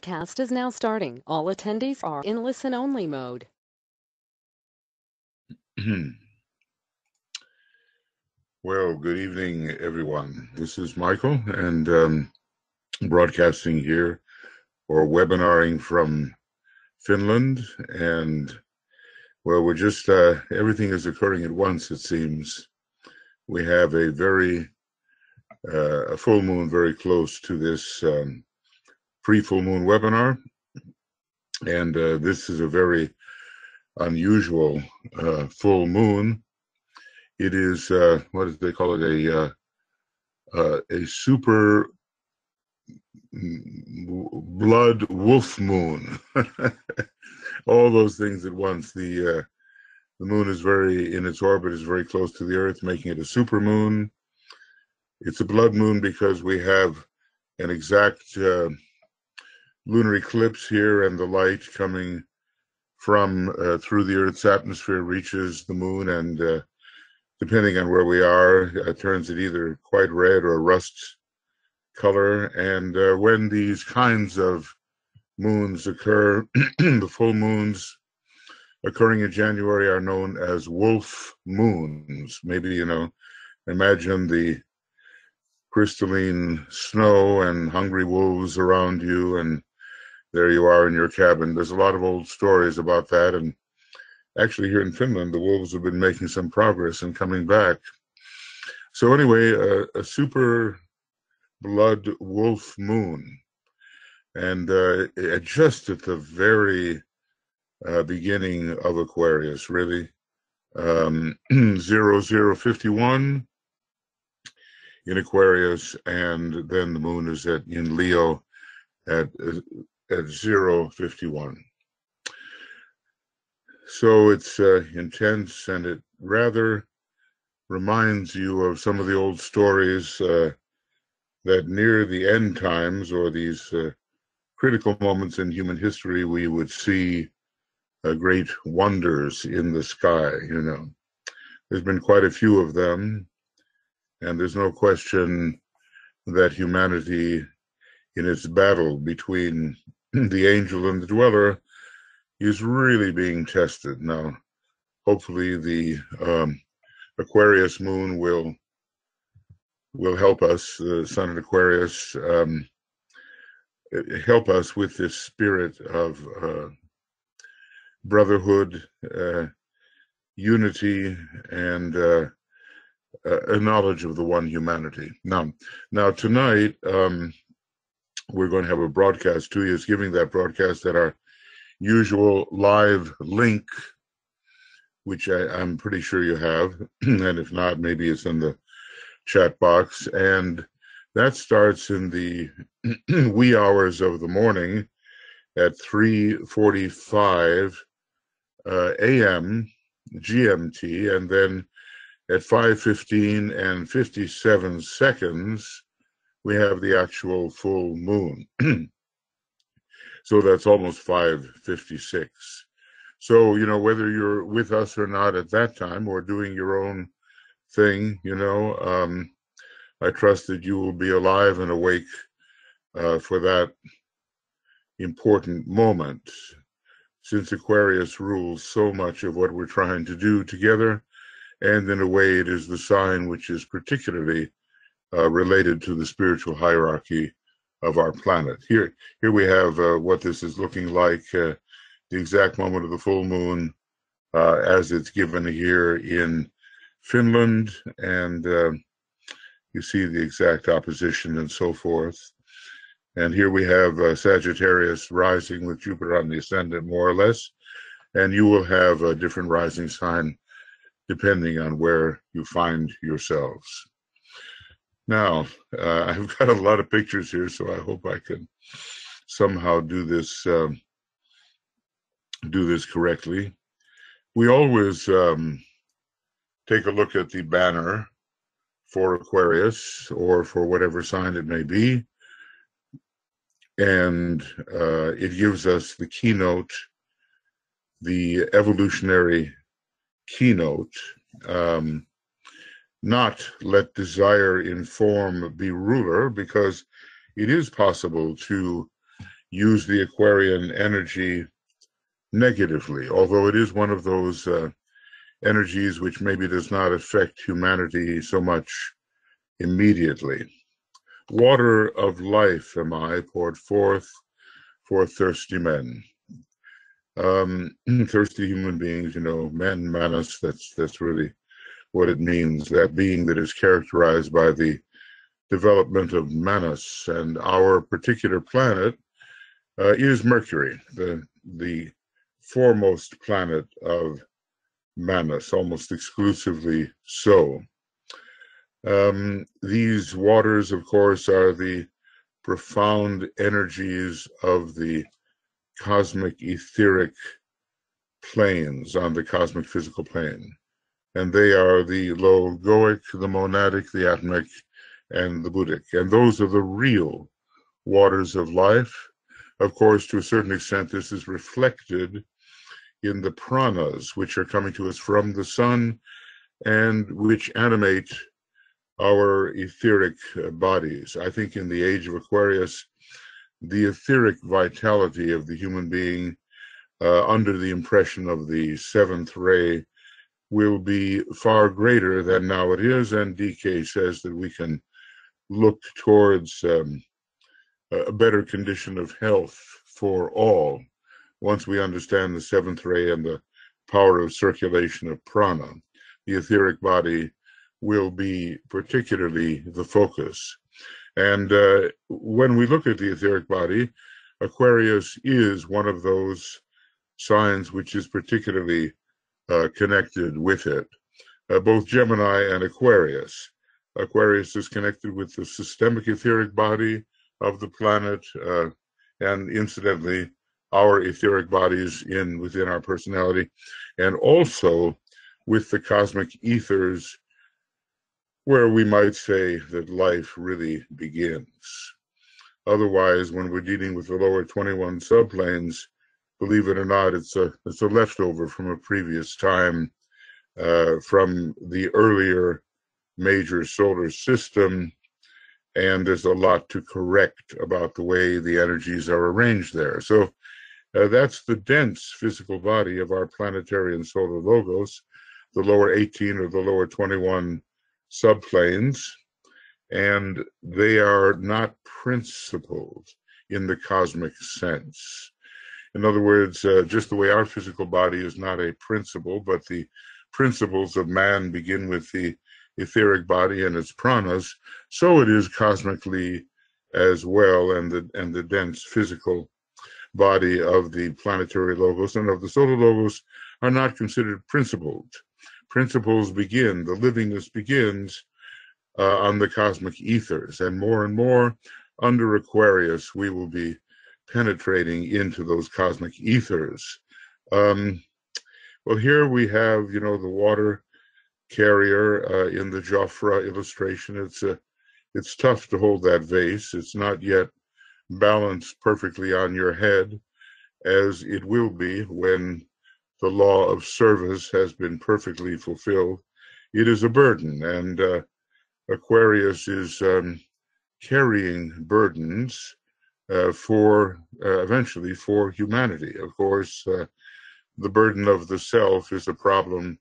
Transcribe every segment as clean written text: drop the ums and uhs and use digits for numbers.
broadcast is now starting. All attendees are in listen-only mode. Well, good evening, everyone. This is Michael, and broadcasting here or webinaring from Finland. And, well, we're just, everything is occurring at once, it seems. We have a full moon very close to this pre-full moon webinar. And this is a very unusual full moon. It is, what do they call it, a super blood wolf moon. All those things at once. The moon is in its orbit is very close to the Earth, making it a super moon. It's a blood moon because we have an exact lunar eclipse here, and the light coming from through the Earth's atmosphere reaches the moon, and depending on where we are, it turns it either quite red or rust color. And when these kinds of moons occur, the full moons occurring in January are known as wolf moons. Maybe, imagine the crystalline snow and hungry wolves around you, and there you are in your cabin. There's a lot of old stories about that, and actually here in Finland, the wolves have been making some progress and coming back. So anyway, a super blood wolf moon. And just at the very beginning of Aquarius, really, 0051 in Aquarius, and then the moon is in Leo at 051. So it's intense, and it rather reminds you of some of the old stories that near the end times, or these critical moments in human history, we would see great wonders in the sky. There's been quite a few of them, and there's no question that humanity, in its battle between the angel and the dweller, is really being tested. Now, hopefully the Aquarius moon will help us, the sun in Aquarius, help us with this spirit of brotherhood, unity, and a knowledge of the one humanity. Now tonight, we're going to have a broadcast. Tui is giving that broadcast at our usual live link, which I'm pretty sure you have, and if not, maybe it's in the chat box. And that starts in the wee hours of the morning at 3:45 a.m. GMT, and then at 5:15 and 57 seconds, we have the actual full moon. So that's almost 5:56. So, whether you're with us or not at that time, or doing your own thing, I trust that you will be alive and awake for that important moment, since Aquarius rules so much of what we're trying to do together, and in a way it is the sign which is particularly related to the spiritual hierarchy of our planet. Here we have what this is looking like, the exact moment of the full moon as it's given here in Finland, and you see the exact opposition and so forth. And here we have Sagittarius rising with Jupiter on the ascendant, more or less, and you will have a different rising sign depending on where you find yourselves. Now, I've got a lot of pictures here, so I hope I can somehow do this correctly. We always take a look at the banner for Aquarius, or for whatever sign it may be, and it gives us the keynote, the evolutionary keynote. Not let desire inform the ruler, because it is possible to use the Aquarian energy negatively, although it is one of those energies which maybe does not affect humanity so much immediately. Water of life am I, poured forth for thirsty men. Thirsty human beings, men, manas, that's really what it means, that being that is characterized by the development of manas. And our particular planet is Mercury, the foremost planet of manas, almost exclusively so. These waters, of course, are the profound energies of the cosmic etheric planes on the cosmic physical plane. And they are the logoic, the monadic, the atomic, and the buddhic. And those are the real waters of life. Of course, to a certain extent, this is reflected in the pranas, which are coming to us from the sun and which animate our etheric bodies. I think in the age of Aquarius, the etheric vitality of the human being under the impression of the seventh ray will be far greater than now it is, and DK says that we can look towards a better condition of health for all once we understand the seventh ray and the power of circulation of prana. The etheric body will be particularly the focus. And when we look at the etheric body, Aquarius is one of those signs which is particularly connected with it. Both Gemini and Aquarius. Aquarius is connected with the systemic etheric body of the planet, and incidentally, our etheric bodies within our personality, and also with the cosmic ethers, where we might say that life really begins. Otherwise, when we're dealing with the lower 21 subplanes, believe it or not, it's a leftover from a previous time, from the earlier major solar system, and there's a lot to correct about the way the energies are arranged there. So that's the dense physical body of our planetary and solar logos, the lower 18 or the lower 21 subplanes, and they are not principled in the cosmic sense. In other words, just the way our physical body is not a principle, but the principles of man begin with the etheric body and its pranas, so it is cosmically as well, and the dense physical body of the planetary logos and of the solar logos are not considered principled. Principles begin, the livingness begins on the cosmic ethers, and more under Aquarius we will be penetrating into those cosmic ethers. Well, here we have, the water carrier in the Jofra illustration. It's tough to hold that vase. It's not yet balanced perfectly on your head, as it will be when the law of service has been perfectly fulfilled. It is a burden, and Aquarius is carrying burdens eventually for humanity. Of course, the burden of the self is a problem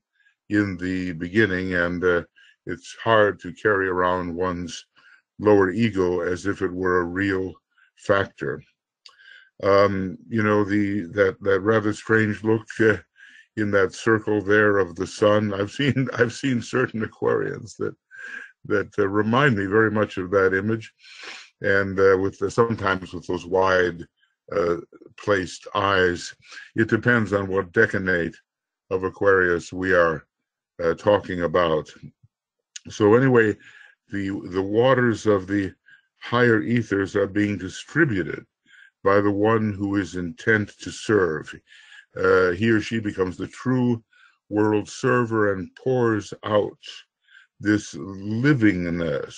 in the beginning, and it's hard to carry around one's lower ego as if it were a real factor. That rather strange look in that circle there of the sun. I've seen certain Aquarians that remind me very much of that image, and sometimes with those wide placed eyes. It depends on what decanate of Aquarius we are talking about. So anyway, the waters of the higher ethers are being distributed by the one who is intent to serve. He or she becomes the true world server and pours out this livingness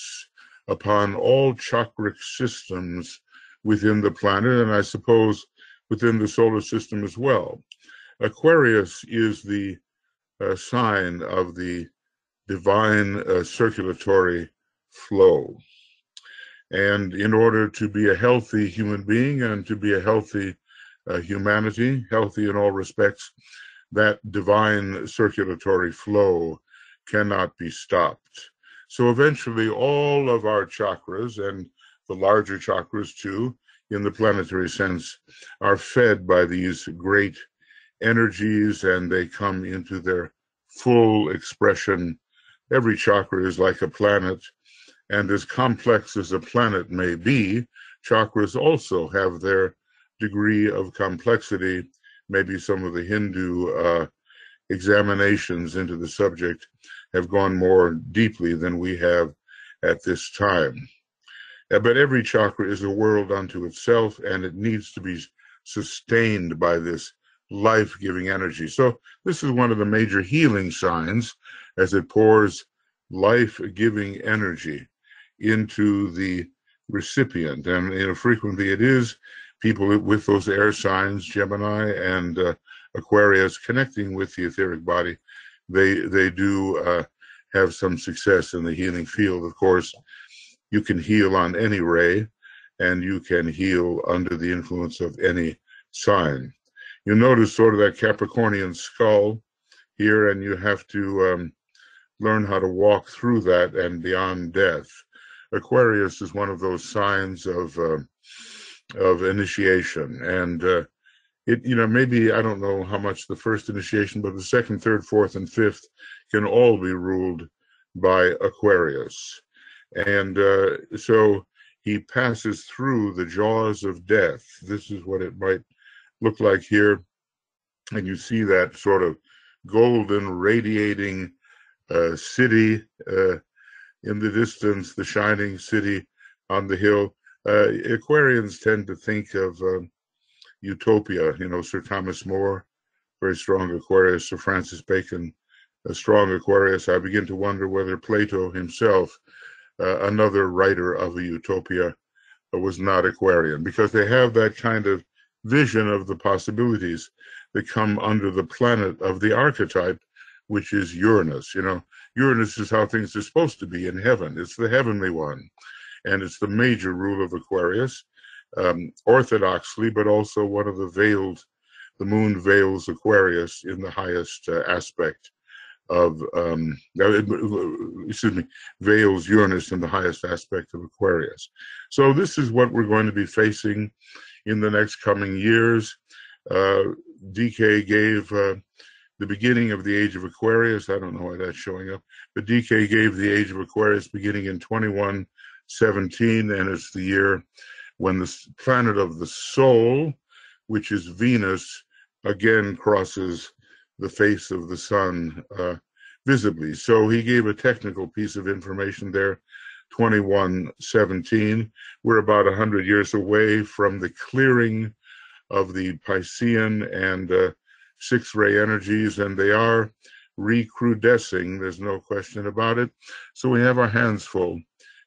upon all chakric systems within the planet, and I suppose within the solar system as well. Aquarius is the sign of the divine circulatory flow. And in order to be a healthy human being and to be a healthy humanity, healthy in all respects, that divine circulatory flow cannot be stopped. So eventually all of our chakras, and the larger chakras too, in the planetary sense, are fed by these great energies, and they come into their full expression. Every chakra is like a planet, and as complex as a planet may be, chakras also have their degree of complexity. Maybe some of the Hindu examinations into the subject have gone more deeply than we have at this time. But every chakra is a world unto itself, and it needs to be sustained by this life-giving energy. So this is one of the major healing signs, as it pours life-giving energy into the recipient. And frequently it is people with those air signs, Gemini and Aquarius, connecting with the etheric body. They do have some success in the healing field. Of course, you can heal on any ray, and you can heal under the influence of any sign. You notice sort of that Capricornian skull here, and you have to learn how to walk through that and beyond death. Aquarius is one of those signs of initiation, and maybe, I don't know how much the first initiation, but the second, third, fourth, and fifth can all be ruled by Aquarius. And so he passes through the jaws of death. This is what it might look like here. And you see that sort of golden radiating city in the distance, the shining city on the hill. Aquarians tend to think of utopia, Sir Thomas More, very strong Aquarius, Sir Francis Bacon, a strong Aquarius. I begin to wonder whether Plato himself, another writer of a utopia, was not Aquarian, because they have that kind of vision of the possibilities that come under the planet of the archetype, which is Uranus. Uranus is how things are supposed to be in heaven. It's the heavenly one, and it's the major rule of Aquarius, orthodoxly, but also one of the moon veils Aquarius in the highest aspect of, veils Uranus in the highest aspect of Aquarius. So this is what we're going to be facing in the next coming years. DK gave the beginning of the age of Aquarius. I don't know why that's showing up, but DK gave the age of Aquarius beginning in 2117, and it's the year when the planet of the soul, which is Venus, again crosses the face of the sun visibly. So he gave a technical piece of information there, 2117. We're about 100 years away from the clearing of the Piscean and six-ray energies, and they are recrudescing, there's no question about it. So we have our hands full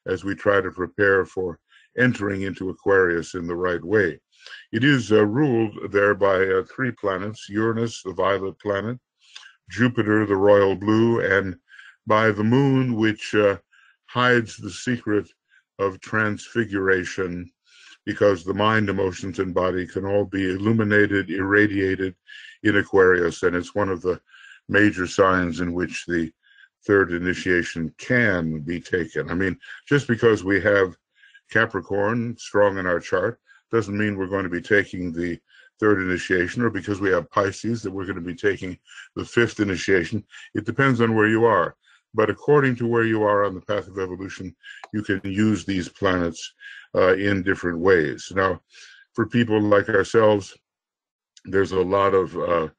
as we try to prepare for entering into Aquarius in the right way. It is ruled there by three planets: Uranus, the violet planet; Jupiter, the royal blue; and by the moon, which hides the secret of transfiguration, because the mind, emotions, and body can all be illuminated, irradiated in Aquarius, and it's one of the major signs in which the third initiation can be taken. I mean, just because we have Capricorn strong in our chart doesn't mean we're going to be taking the third initiation, or because we have Pisces that we're going to be taking the fifth initiation. It depends on where you are. But according to where you are on the path of evolution, you can use these planets in different ways. Now, for people like ourselves, there's a lot of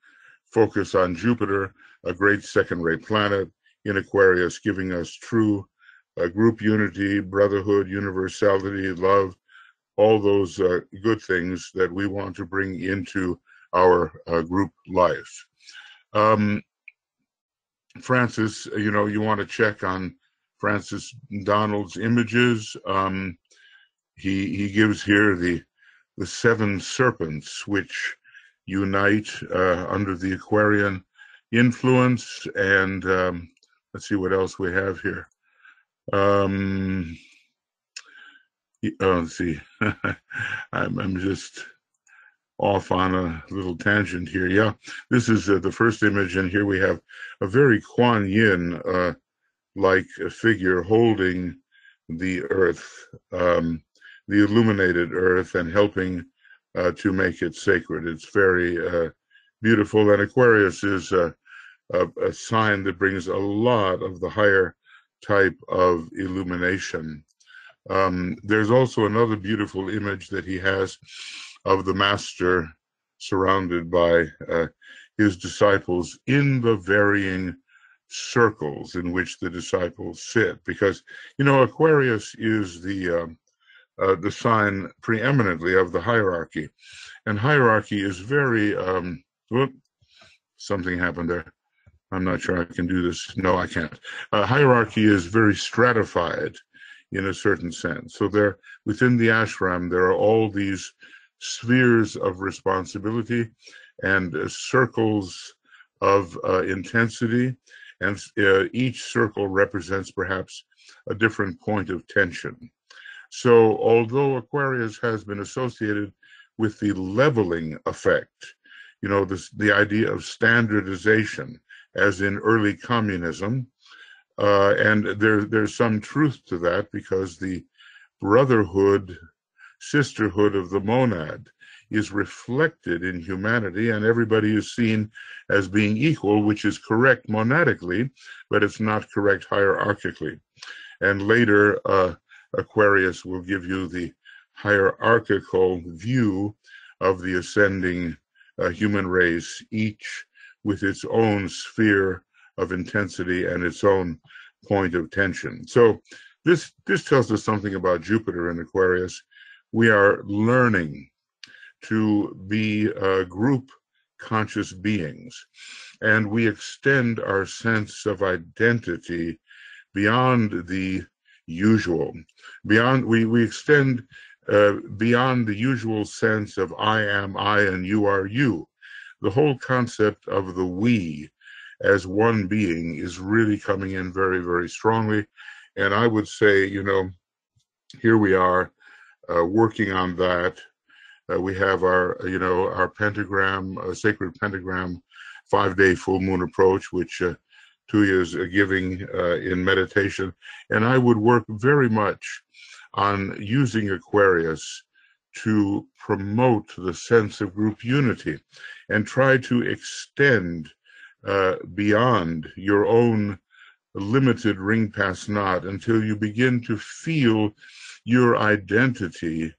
focus on Jupiter, a great second-rate planet in Aquarius, giving us true group unity, brotherhood, universality, love, all those good things that we want to bring into our group life. Francis, you want to check on Francis Donald's images. He gives here the seven serpents, which unite under the Aquarian influence. And let's see what else we have here. Let's see. I'm just off on a little tangent here. Yeah, this is the first image, and here we have a very Kuan Yin like figure holding the earth, the illuminated earth, and helping to make it sacred. It's very beautiful, and Aquarius is a sign that brings a lot of the higher type of illumination. There's also another beautiful image that he has of the master surrounded by his disciples in the varying circles in which the disciples sit, because Aquarius is the sign preeminently of the hierarchy, and hierarchy is very something happened there. I'm not sure I can do this. No, I can't. Hierarchy is very stratified in a certain sense. So there, within the ashram, there are all these spheres of responsibility and circles of intensity, and each circle represents perhaps a different point of tension. So although Aquarius has been associated with the leveling effect, the idea of standardization, as in early communism, and there's some truth to that, because the brotherhood, sisterhood of the monad is reflected in humanity, and everybody is seen as being equal, which is correct monadically, but it's not correct hierarchically. And later, Aquarius will give you the hierarchical view of the ascending human race, each with its own sphere of intensity and its own point of tension. So this tells us something about Jupiter in Aquarius. We are learning to be group conscious beings, and we extend our sense of identity beyond the usual. We extend beyond the usual sense of I am I and you are you. The whole concept of the we as one being is really coming in very, very strongly. And I would say, here we are working on that. We have our pentagram, sacred pentagram, 5-day full moon approach, which Tuya is giving in meditation. And I would work very much on using Aquarius to promote the sense of group unity and try to extend beyond your own limited ring pass knot until you begin to feel your identity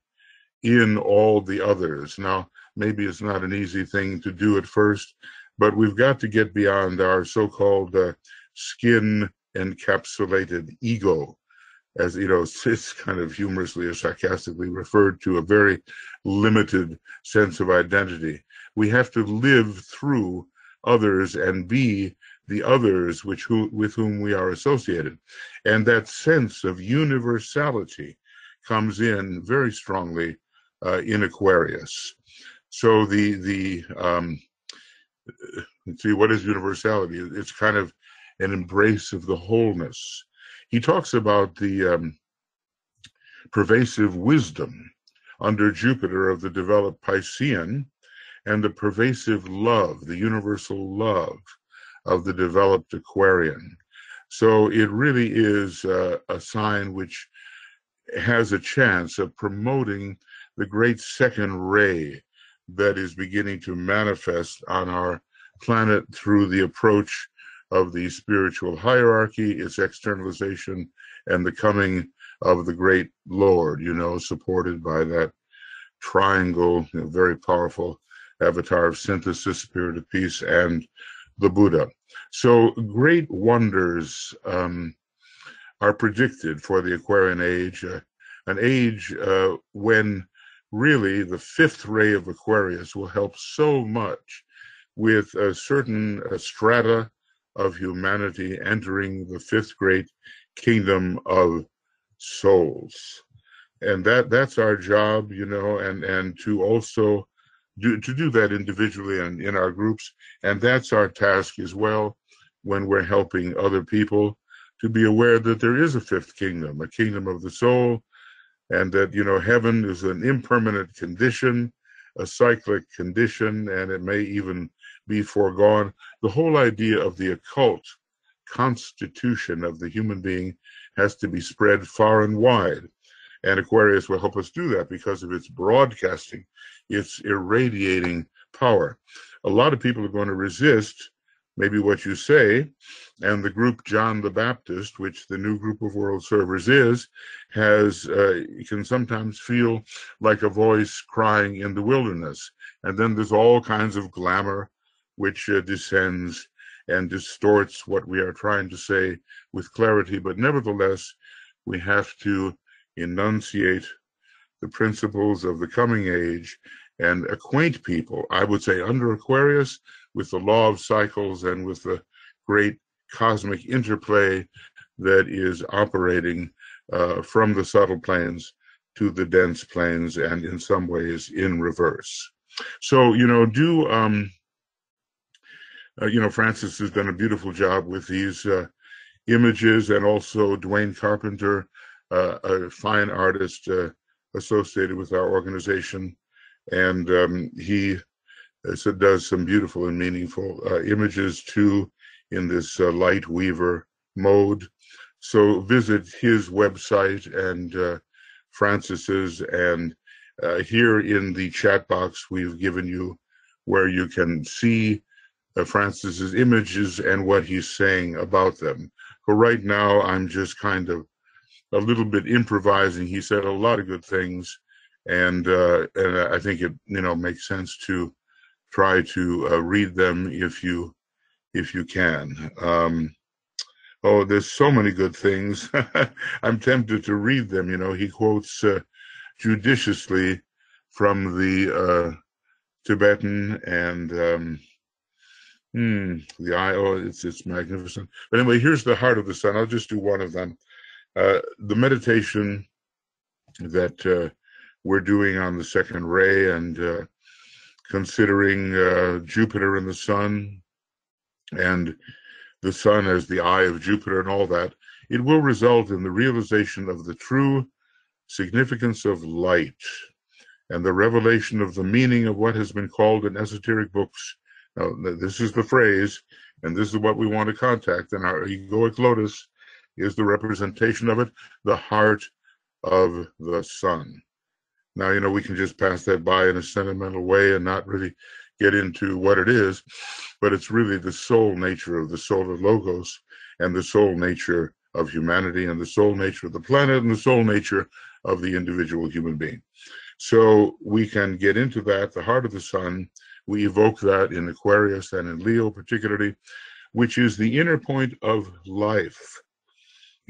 in all the others. Now, maybe it's not an easy thing to do at first, but we've got to get beyond our so-called skin encapsulated ego. As it's kind of humorously or sarcastically referred to, a very limited sense of identity. We have to live through others and be the others with whom we are associated. And that sense of universality comes in very strongly in Aquarius. So let's see, what is universality? It's kind of an embrace of the wholeness. He talks about the pervasive wisdom under Jupiter of the developed Piscean, and the pervasive love, the universal love of the developed Aquarian. So it really is a sign which has a chance of promoting the great second ray that is beginning to manifest on our planet through the approach of the spiritual hierarchy, its externalization, and the coming of the great Lord, supported by that triangle, very powerful avatar of synthesis, spirit of peace, and the Buddha. So great wonders are predicted for the Aquarian age, an age when really the fifth ray of Aquarius will help so much with a certain strata of humanity entering the fifth great kingdom of souls. And that's our job, and to also do that individually and in our groups. And that's our task as well when we're helping other people to be aware that there is a fifth kingdom, a kingdom of the soul, and that, heaven is an impermanent condition, a cyclic condition, and it may even be foregone. The whole idea of the occult constitution of the human being has to be spread far and wide. And Aquarius will help us do that because of its broadcasting, its irradiating power. A lot of people are going to resist maybe what you say, and the group John the Baptist, which the new group of world servers is, can sometimes feel like a voice crying in the wilderness. And then there's all kinds of glamour which descends and distorts what we are trying to say with clarity. But nevertheless, we have to enunciate the principles of the coming age and acquaint people, I would say, under Aquarius, with the law of cycles and with the great cosmic interplay that is operating from the subtle planes to the dense planes, and in some ways in reverse. So, Francis has done a beautiful job with these images, and also Dwayne Carpenter, a fine artist associated with our organization, and he does some beautiful and meaningful images too in this light weaver mode. So visit his website and Francis's, and here in the chat box we've given you where you can see Francis's images and what he's saying about them. For right now, I'm just kind of a little bit improvising. He said a lot of good things, and I think it makes sense to try to read them if you can. There's so many good things. I'm tempted to read them. He quotes judiciously from the Tibetan and it's magnificent. But anyway, here's the heart of the sun. I'll just do one of them. The meditation that we're doing on the second ray, and considering Jupiter and the sun, and the sun as the eye of Jupiter and all that, it will result in the realization of the true significance of light and the revelation of the meaning of what has been called in esoteric books. Now, this is the phrase, and this is what we want to contact, and our egoic lotus is the representation of it, the heart of the sun. Now, we can just pass that by in a sentimental way and not really get into what it is, but it's really the soul nature of the solar logos, and the soul nature of humanity, and the soul nature of the planet, and the soul nature of the individual human being. So we can get into that, the heart of the sun. We evoke that in Aquarius and in Leo particularly, which is the inner point of life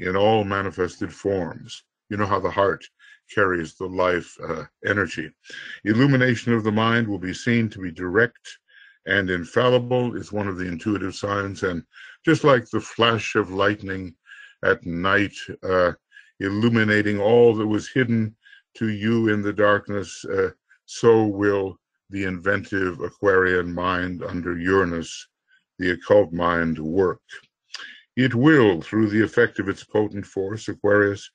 in all manifested forms. You know how the heart carries the life energy. Illumination of the mind will be seen to be direct and infallible. Is one of the intuitive signs, and just like the flash of lightning at night, illuminating all that was hidden to you in the darkness, so will the inventive Aquarian mind under Uranus, the occult mind, work. It will, through the effect of its potent force, Aquarius,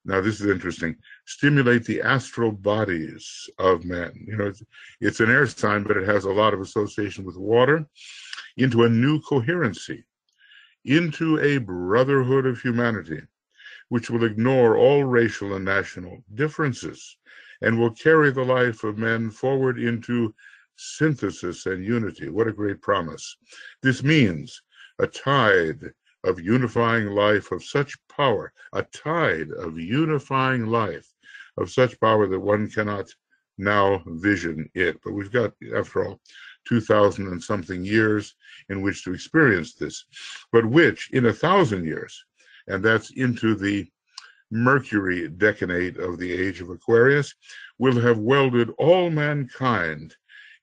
now this is interesting, stimulate the astral bodies of men. It's an air sign, but it has a lot of association with water, into a new coherency, into a brotherhood of humanity, which will ignore all racial and national differences, and will carry the life of men forward into synthesis and unity. What a great promise. This means a tide of unifying life of such power, a tide of unifying life of such power that one cannot now vision it. But we've got, after all, 2,000 and something years in which to experience this, but which in 1,000 years, and that's into the Mercury decanate of the age of Aquarius, will have welded all mankind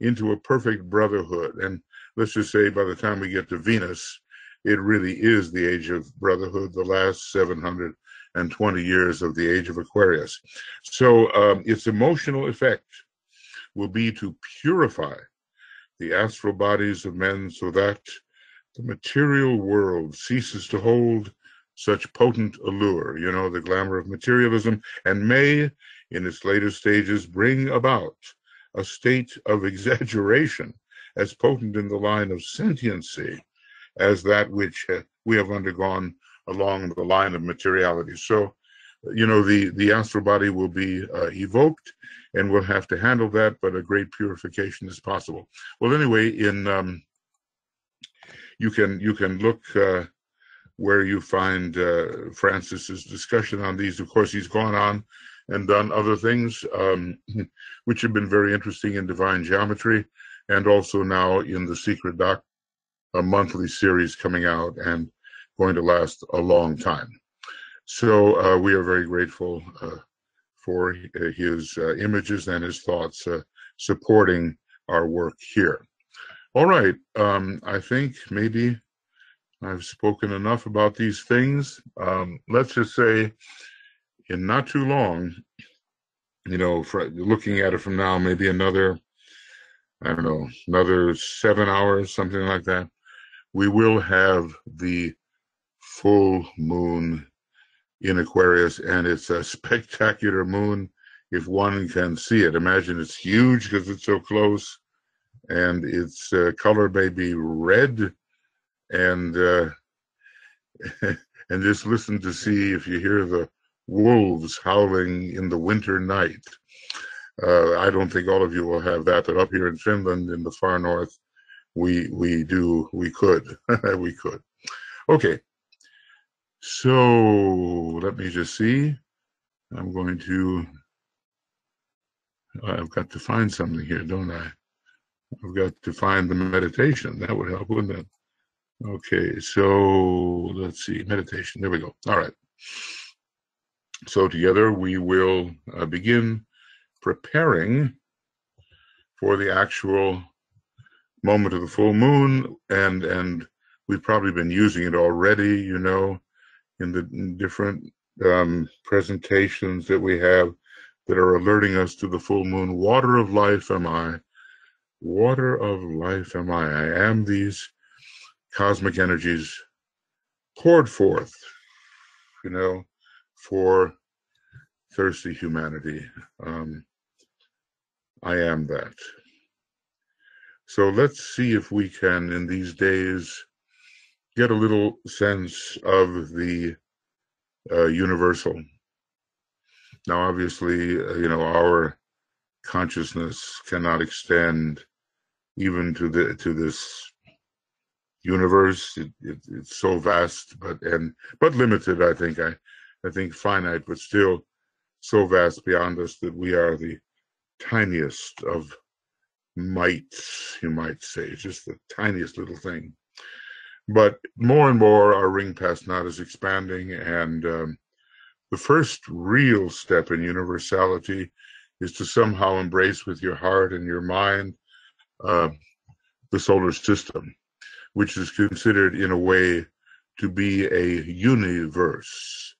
into a perfect brotherhood. And let's just say by the time we get to Venus, it really is the age of brotherhood, the last 720 years of the age of Aquarius. So its emotional effect will be to purify the astral bodies of men so that the material world ceases to hold such potent allure, you know, the glamour of materialism, and may, in its later stages, bring about a state of exaggeration as potent in the line of sentiency as that which we have undergone along the line of materiality. So, you know, the astral body will be evoked, and we'll have to handle that, but a great purification is possible. Well, anyway, you can look where you find Francis's discussion on these. Of course, he's gone on and done other things which have been very interesting in divine geometry, and also now in the Secret Doc, a monthly series coming out and going to last a long time. So we are very grateful for his images and his thoughts supporting our work here. All right, I think maybe I've spoken enough about these things. Let's just say in not too long, you know, looking at it from now, maybe another, I don't know, another 7 hours, something like that, we will have the full moon in Aquarius, and it's a spectacular moon if one can see it. Imagine it's huge because it's so close, and its color may be red, and and just listen to see if you hear the wolves howling in the winter night. I don't think all of you will have that, but up here in Finland, in the far north, we could. We could. Okay. So let me just see. I've got to find something here, don't I? I've got to find the meditation. That would help, wouldn't it? Okay, so let's see, meditation. There we go. All right. So together we will begin preparing for the actual moment of the full moon, and we've probably been using it already, you know, in the different presentations that we have that are alerting us to the full moon. Water of life am I. Water of life am I. I am these cosmic energies poured forth, you know, for thirsty humanity. I am that. So let's see if we can, in these days, get a little sense of the universal. Now, obviously, you know, our consciousness cannot extend even to this universe. It's so vast, but limited. I think finite, but still so vast beyond us that we are the tiniest of mites, you might say, just the tiniest little thing. But more and more, our ring past knot is expanding, and the first real step in universality is to somehow embrace with your heart and your mind the solar system, which is considered in a way to be a universe.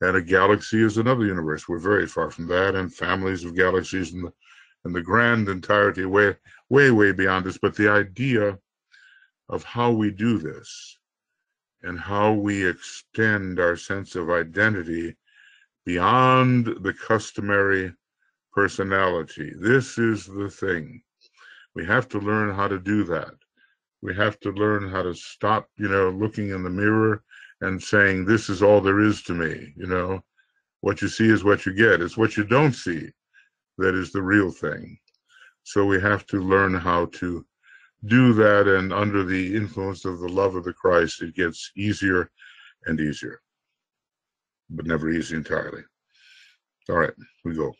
And a galaxy is another universe. We're very far from that, and families of galaxies and the grand entirety way beyond us. But the idea of how we do this and how we extend our sense of identity beyond the customary personality. This is the thing. We have to learn how to do that. We have to learn how to stop, you know, looking in the mirror and saying, this is all there is to me. You know, what you see is what you get. It's what you don't see that is the real thing. So we have to learn how to do that, and under the influence of the love of the Christ, it gets easier and easier, but never easy entirely. All right, we go.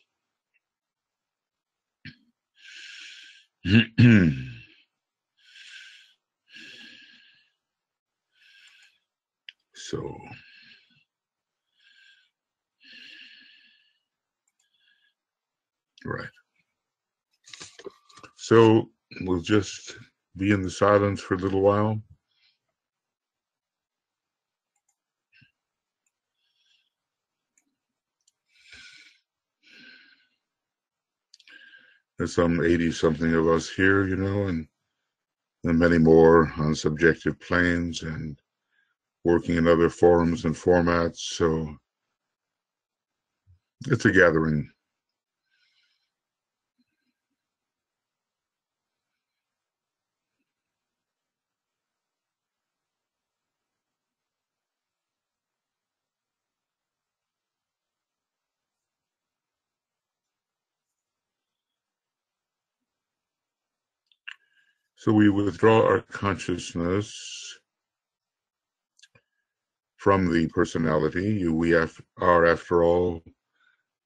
So, right. So we'll just be in the silence for a little while. There's some 80-something of us here, you know, and many more on subjective planes, and working in other forums and formats. So it's a gathering. So we withdraw our consciousness from the personality. We are, after all,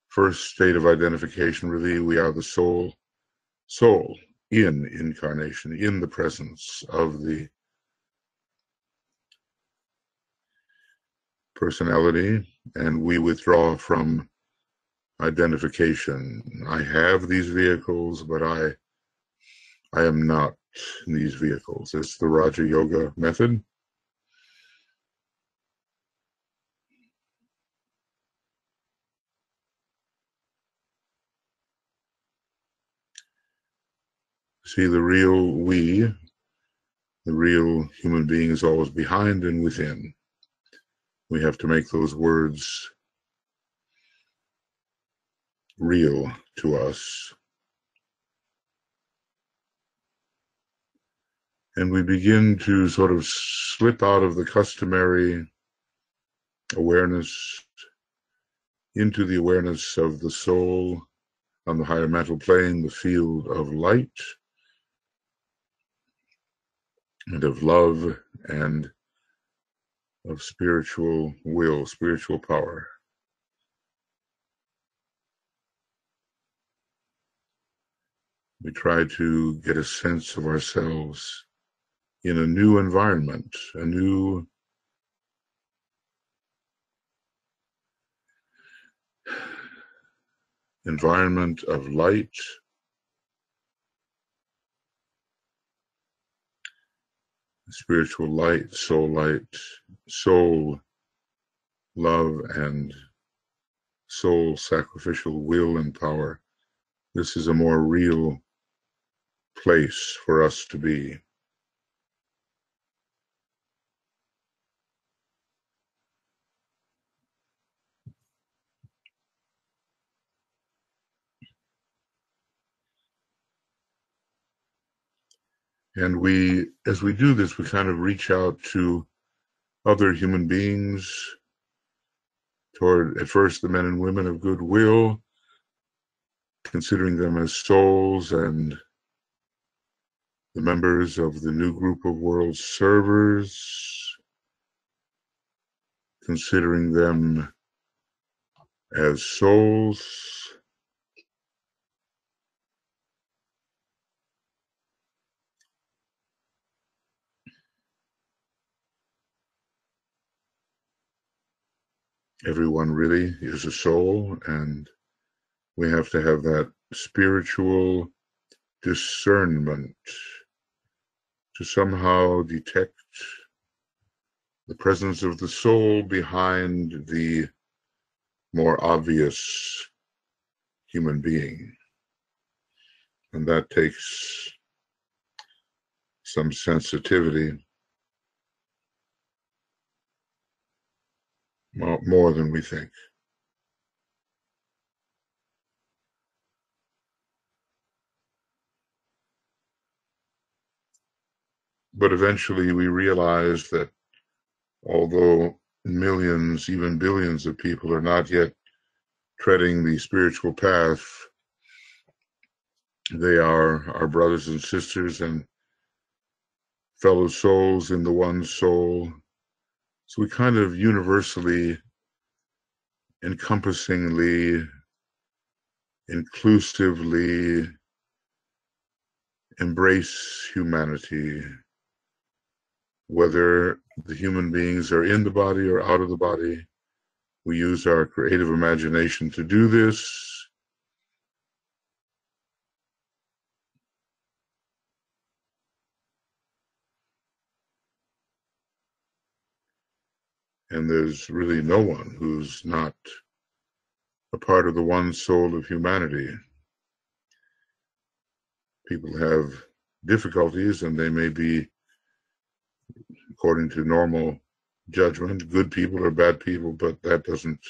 first state of identification, really, we are the soul in incarnation, in the presence of the personality, and we withdraw from identification. I have these vehicles, but I am not these vehicles. It's the Raja Yoga method. See, the real we, the real human being, is always behind and within. We have to make those words real to us. And we begin to sort of slip out of the customary awareness into the awareness of the soul on the higher mental plane, the field of light and of love and of spiritual will, spiritual power. We try to get a sense of ourselves in a new environment, a new environment of light, spiritual light, soul love, and soul sacrificial will and power. This is a more real place for us to be. And we, as we do this, we kind of reach out to other human beings, toward, at first, the men and women of goodwill, considering them as souls and the members of the new group of world servers, considering them as souls, everyone really is a soul, and we have to have that spiritual discernment to somehow detect the presence of the soul behind the more obvious human being. And that takes some sensitivity, more than we think. But eventually we realize that although millions, even billions of people are not yet treading the spiritual path, they are our brothers and sisters and fellow souls in the one soul. So we kind of universally, encompassingly, inclusively embrace humanity, whether the human beings are in the body or out of the body. We use our creative imagination to do this. And there's really no one who's not a part of the one soul of humanity. People have difficulties, and they may be, according to normal judgment, good people or bad people, but that doesn't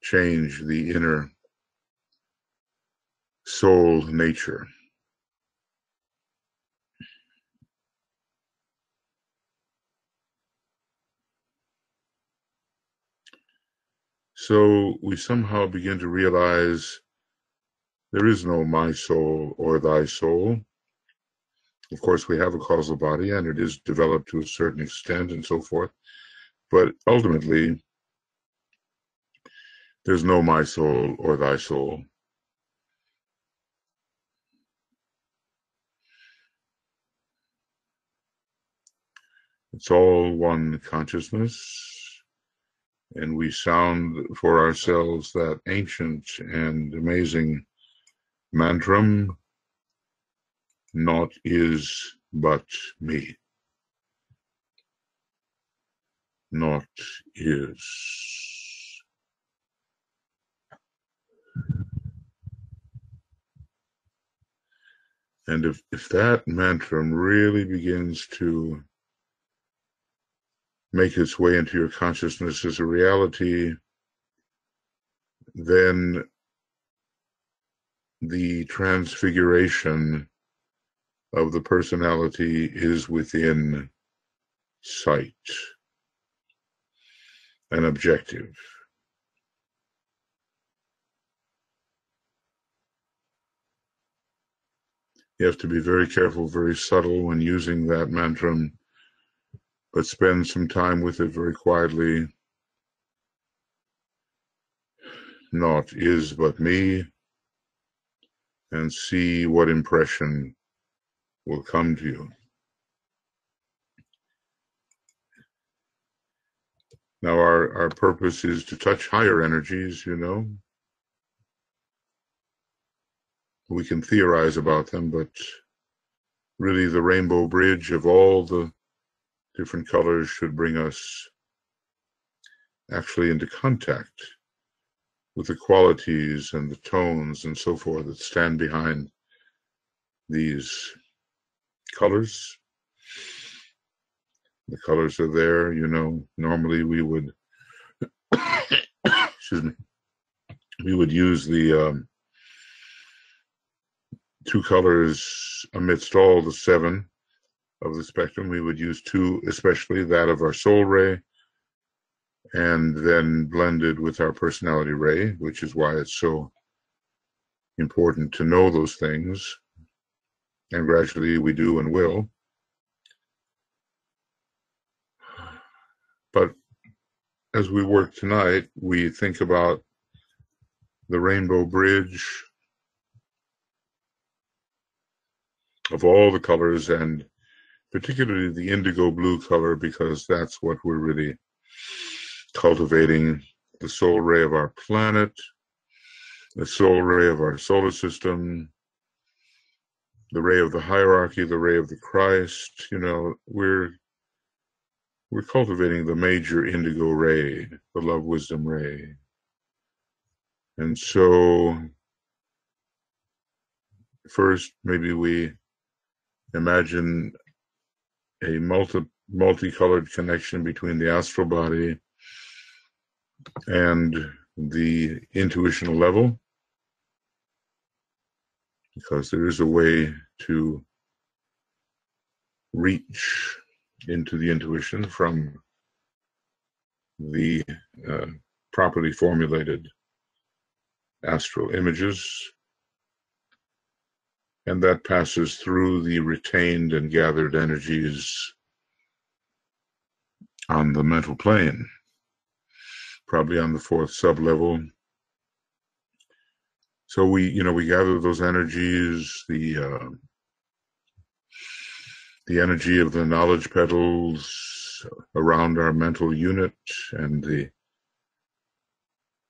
change the inner soul nature. So we somehow begin to realize there is no my soul or thy soul. Of course, we have a causal body and it is developed to a certain extent and so forth. But ultimately, there's no my soul or thy soul. It's all one consciousness. And we sound for ourselves that ancient and amazing mantram, naught is but me. Naught is. And if that mantram really begins to make its way into your consciousness as a reality, then the transfiguration of the personality is within sight, an objective. You have to be very careful, very subtle when using that mantram, but spend some time with it very quietly. Naught is but me, and see what impression will come to you. Now, our purpose is to touch higher energies, you know. We can theorize about them, but really the rainbow bridge of all the different colors should bring us actually into contact with the qualities and the tones and so forth that stand behind these colors. The colors are there, you know. Normally we would, excuse me, we would use the two colors amidst all the seven of the spectrum. We would use two, especially that of our soul ray, and then blended with our personality ray, which is why it's so important to know those things. And gradually we do and will. But as we work tonight, we think about the rainbow bridge of all the colors, and particularly the indigo blue color, because that's what we're really cultivating, the soul ray of our planet, the soul ray of our solar system, the ray of the hierarchy, the ray of the Christ. You know, we're cultivating the major indigo ray, the love wisdom ray. And so first, maybe we imagine a multicolored connection between the astral body and the intuitional level, because there is a way to reach into the intuition from the properly formulated astral images, and that passes through the retained and gathered energies on the mental plane, probably on the fourth sublevel. So we gather those energies, the energy of the knowledge petals around our mental unit, and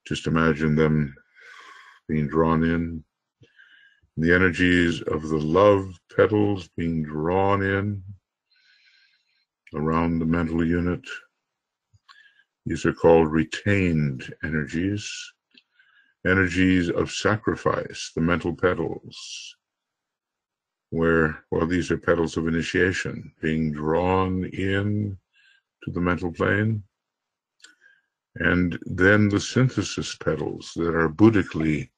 just imagine them being drawn in. The energies of the love petals being drawn in around the mental unit. These are called retained energies. Energies of sacrifice, the mental petals, where, well, these are petals of initiation being drawn in to the mental plane. And then the synthesis petals that are Buddhically,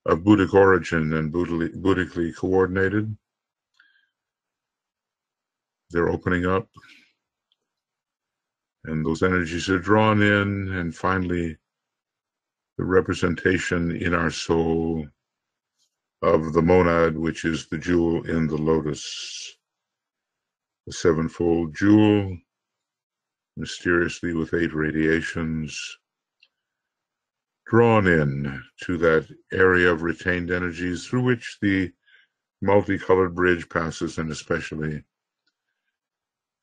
of Buddhic origin and Buddhically coordinated, they're opening up, and those energies are drawn in, and finally the representation in our soul of the monad, which is the jewel in the lotus, the sevenfold jewel, mysteriously with 8 radiations, drawn in to that area of retained energies through which the multicolored bridge passes, and especially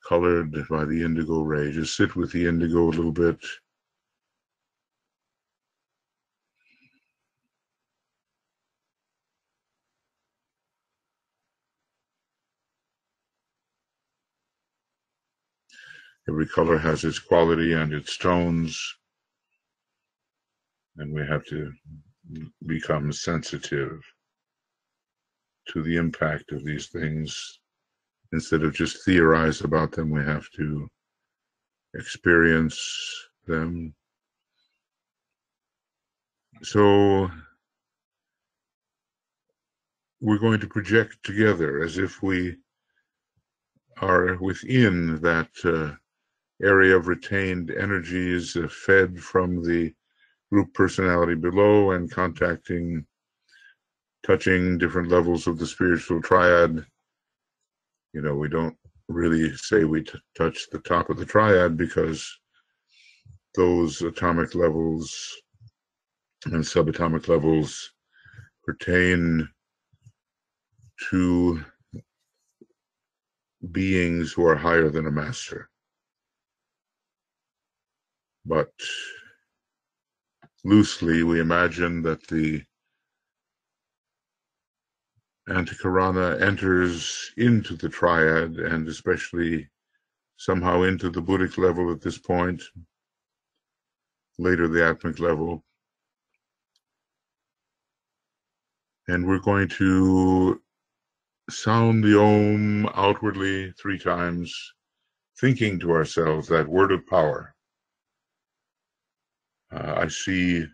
colored by the indigo ray. Just sit with the indigo a little bit. Every color has its quality and its tones, and we have to become sensitive to the impact of these things. Instead of just theorize about them, we have to experience them. So we're going to project together as if we are within that area of retained energies, fed from the group personality below and touching different levels of the spiritual triad. You know, we don't really say we touch the top of the triad, because those atomic levels and subatomic levels pertain to beings who are higher than a master. But loosely, we imagine that the Antakarana enters into the triad, and especially somehow into the Buddhic level at this point, later the Atmic level. And we're going to sound the Om outwardly 3 times, thinking to ourselves that word of power. I see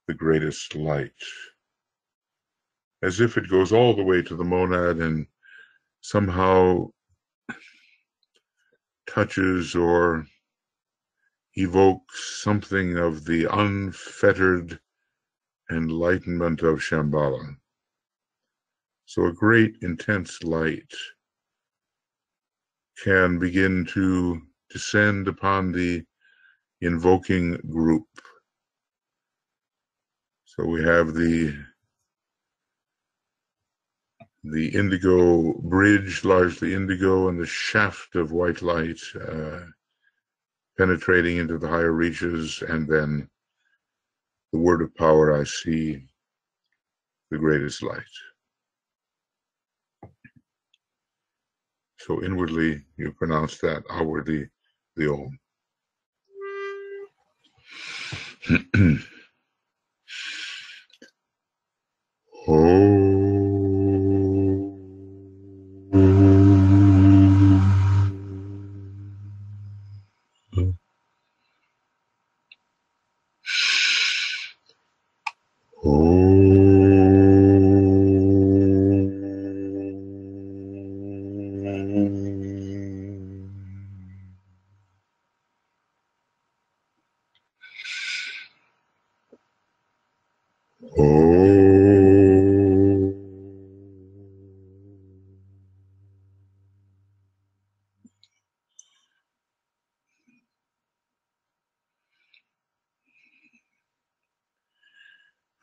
the greatest light, as if it goes all the way to the monad and somehow touches or evokes something of the unfettered enlightenment of Shambhala. So a great intense light can begin to descend upon the invoking group. So we have the indigo bridge, largely indigo, and the shaft of white light penetrating into the higher reaches, and then the word of power, I see the greatest light. So inwardly, you pronounce that, outwardly, the Om.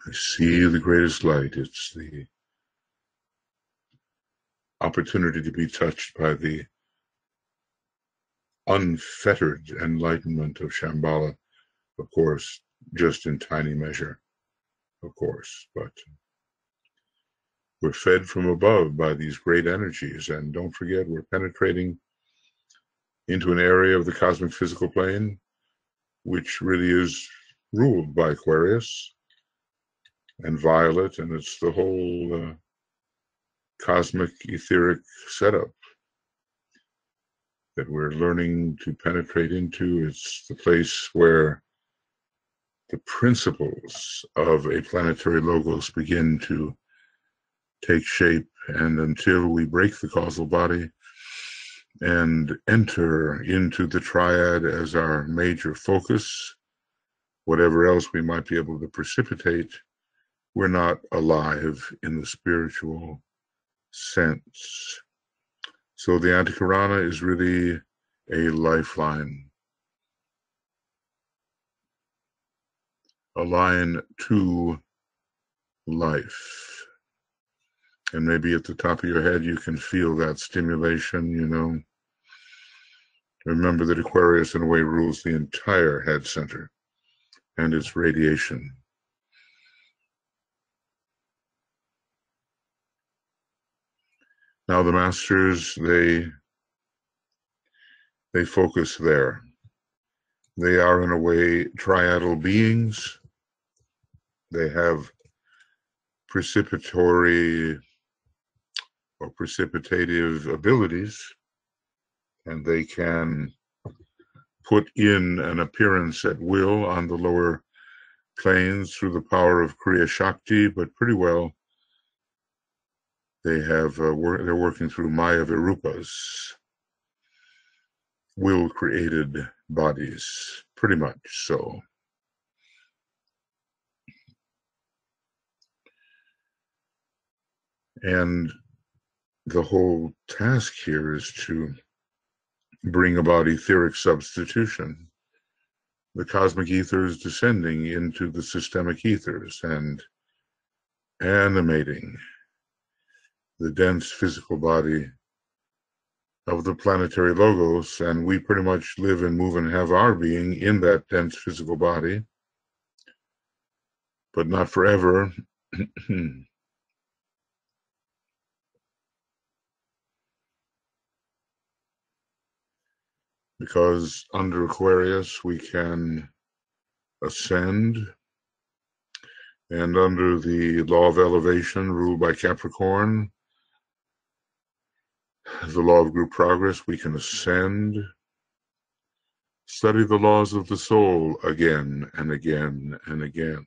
I see the greatest light. It's the opportunity to be touched by the unfettered enlightenment of Shambhala, of course, just in tiny measure, of course, but we're fed from above by these great energies, and don't forget, we're penetrating into an area of the cosmic physical plane which really is ruled by Aquarius and Violet, and it's the whole cosmic etheric setup. that we're learning to penetrate into. It's the place where the principles of a planetary logos begin to take shape, and until we break the causal body and enter into the triad as our major focus, whatever else we might be able to precipitate, we're not alive in the spiritual sense. So the Antikarana is really a lifeline, a line to life. And maybe at the top of your head, you can feel that stimulation, you know. Remember that Aquarius, in a way, rules the entire head center and its radiation. Now the masters, they focus there. They are, in a way, triadal beings. They have precipitory or precipitative abilities, and they can put in an appearance at will on the lower planes through the power of Kriya Shakti, but pretty well they have they're working through Maya Virupas, will created bodies, pretty much so. And the whole task here is to bring about etheric substitution, the cosmic ethers descending into the systemic ethers and animating the dense physical body of the planetary logos, and we pretty much live and move and have our being in that dense physical body, but not forever. Because under Aquarius we can ascend, and under the law of elevation ruled by Capricorn, the law of group progress, we can ascend, study the laws of the soul again and again and again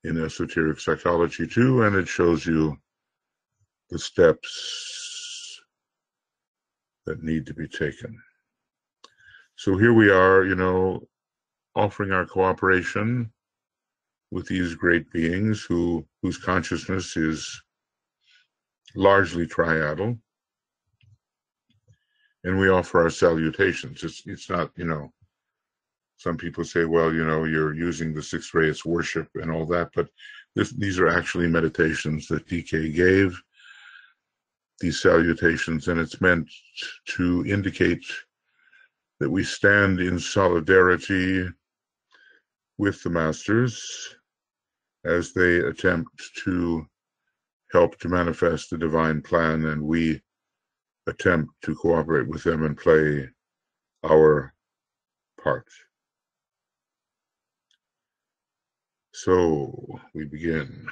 in esoteric psychology too, and it shows you the steps that need to be taken. So here we are, you know, offering our cooperation with these great beings whose consciousness is largely triadal, and we offer our salutations. It's not, you know, some people say, well, you know, you're using the sixth ray, it's worship and all that, but these are actually meditations that DK gave, these salutations, and it's meant to indicate that we stand in solidarity with the masters as they attempt to help to manifest the divine plan, and we attempt to cooperate with them and play our part. So we begin,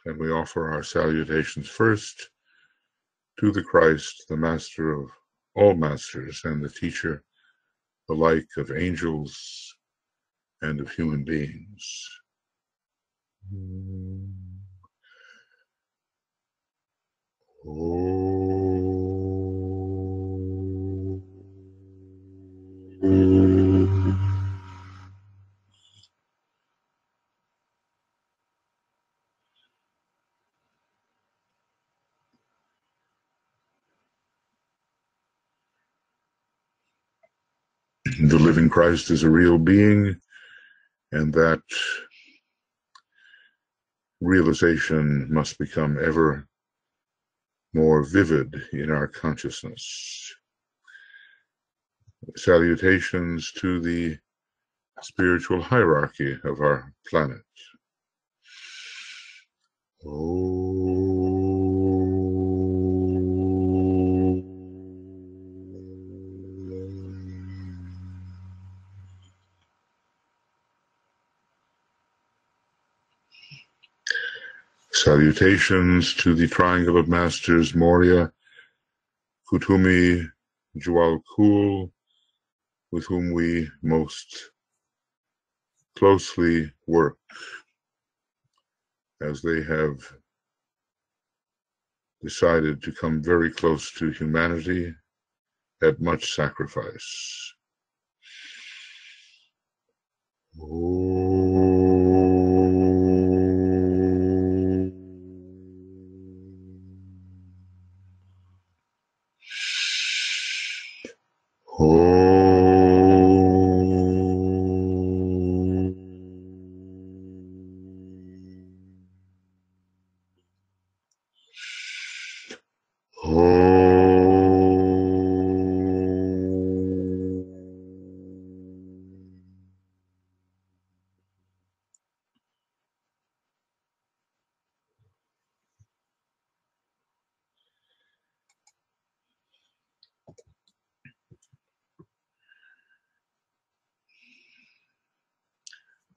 and we offer our salutations first to the Christ, the master of all masters and the teacher alike of angels and of human beings. The living Christ is a real being, and that realization must become ever more vivid in our consciousness. Salutations to the spiritual hierarchy of our planet. Salutations to the Triangle of Masters, Moria, Kutumi, Jual Kul, with whom we most closely work, as they have decided to come very close to humanity at much sacrifice.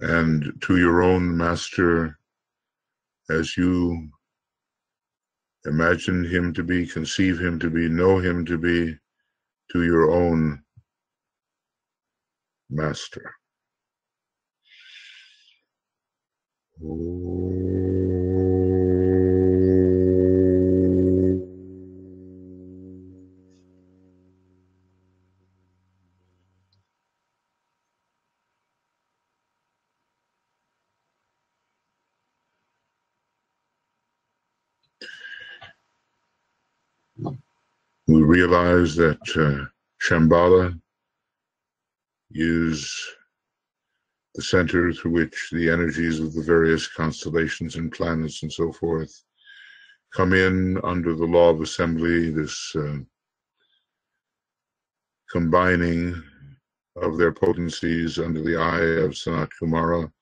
And to your own master, as you imagine him to be, conceive him to be, know him to be, to your own master. We realize that Shambhala is the center through which the energies of the various constellations and planets and so forth come in under the law of assembly, this combining of their potencies under the eye of Sanat Kumara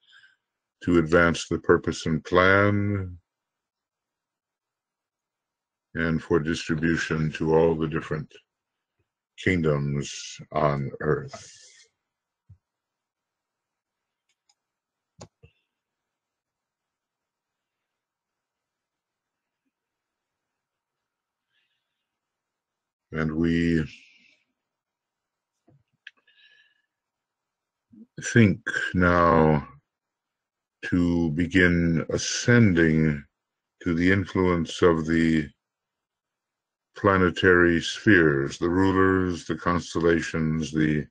to advance the purpose and plan and for distribution to all the different kingdoms on earth. And we think now to begin ascending to the influence of the planetary spheres, the rulers, the constellations, the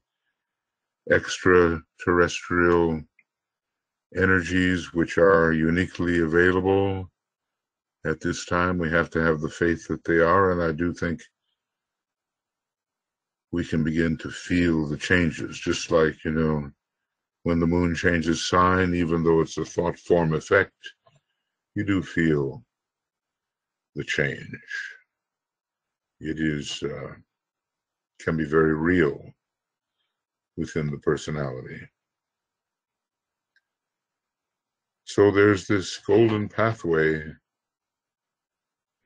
extraterrestrial energies which are uniquely available at this time. We have to have the faith that they are, and I do think we can begin to feel the changes, just like, when the moon changes sign, even though it's a thought form effect, you do feel the change. It is can be very real within the personality. So there's this golden pathway,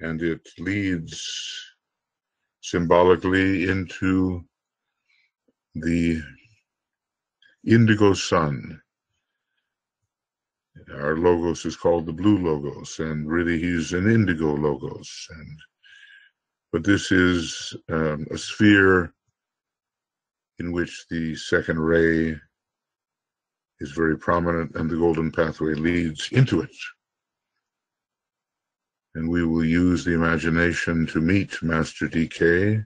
and it leads symbolically into the indigo sun. Our logos is called the blue logos, and really he's an indigo logos. But this is a sphere in which the second ray is very prominent, and the golden pathway leads into it. And we will use the imagination to meet Master DK,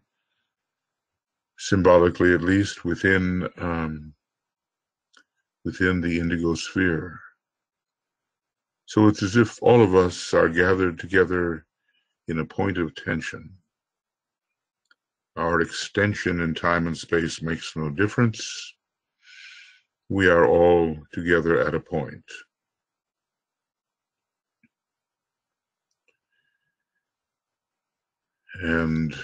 symbolically at least, within the indigo sphere. So it's as if all of us are gathered together in a point of tension. Our extension in time and space makes no difference. We are all together at a point. And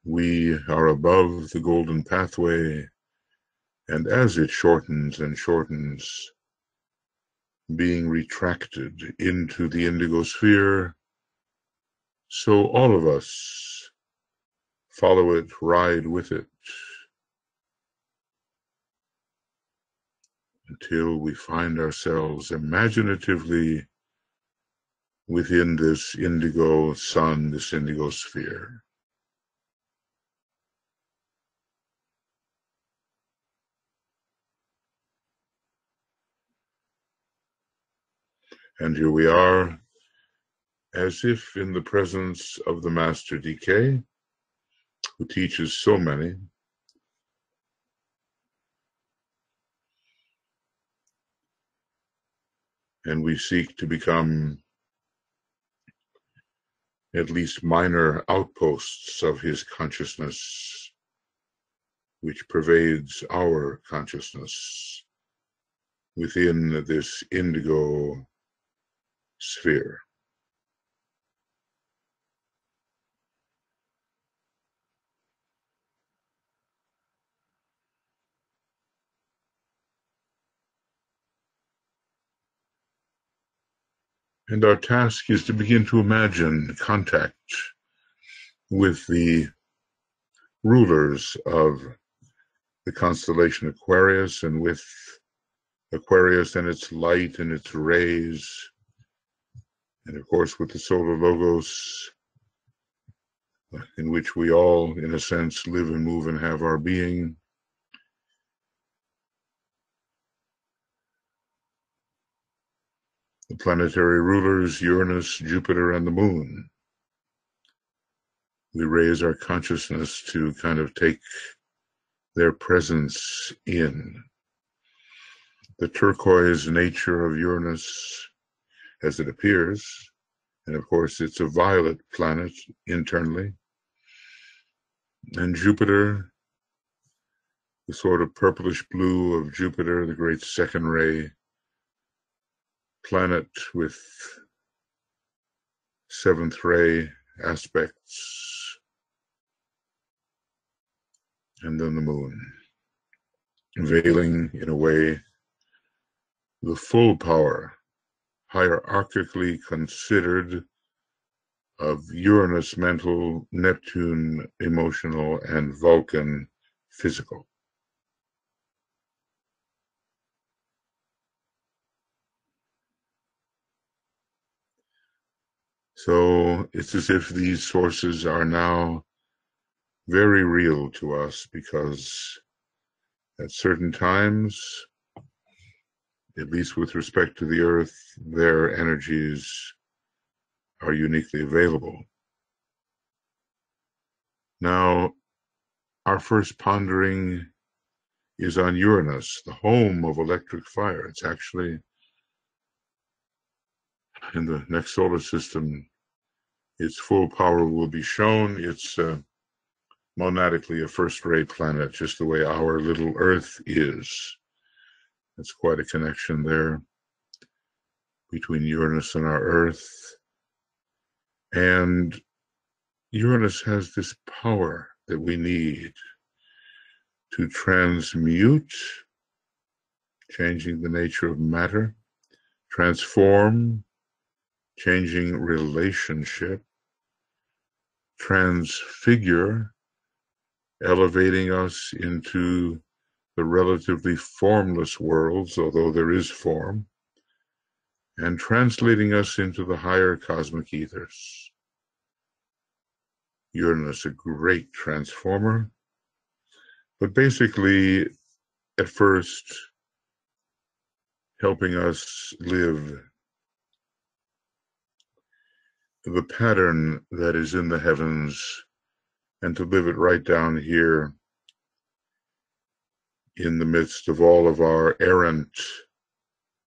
we are above the golden pathway, and as it shortens and shortens, being retracted into the indigo sphere, so all of us follow it, ride with it, until we find ourselves imaginatively within this indigo sun, this indigo sphere. And here we are, as if in the presence of the Master Decay, who teaches so many. And we seek to become at least minor outposts of his consciousness, which pervades our consciousness within this indigo sphere. And our task is to begin to imagine contact with the rulers of the constellation Aquarius, and with Aquarius and its light and its rays, and of course with the solar logos, in which we all, in a sense, live and move and have our being. The planetary rulers, Uranus, Jupiter, and the moon. We raise our consciousness to kind of take their presence in. The turquoise nature of Uranus as it appears, and of course it's a violet planet internally. And Jupiter, the sort of purplish blue of Jupiter, the great second ray planet with seventh ray aspects. And then the moon, veiling in a way the full power, hierarchically considered, of Uranus mental, Neptune emotional, and Vulcan physical. So it's as if these sources are now very real to us, because at certain times, at least with respect to the Earth, their energies are uniquely available. Now, our first pondering is on Uranus, the home of electric fire. It's actually in the next solar system. Its full power will be shown. It's monadically a first-rate planet, just the way our little Earth is. That's quite a connection there between Uranus and our Earth. And Uranus has this power that we need to transmute, changing the nature of matter, transform, changing relationship, transfigure, elevating us into the relatively formless worlds, although there is form, and translating us into the higher cosmic ethers. Uranus, a great transformer, but basically, at first, helping us live the pattern that is in the heavens, and to live it right down here in the midst of all of our errant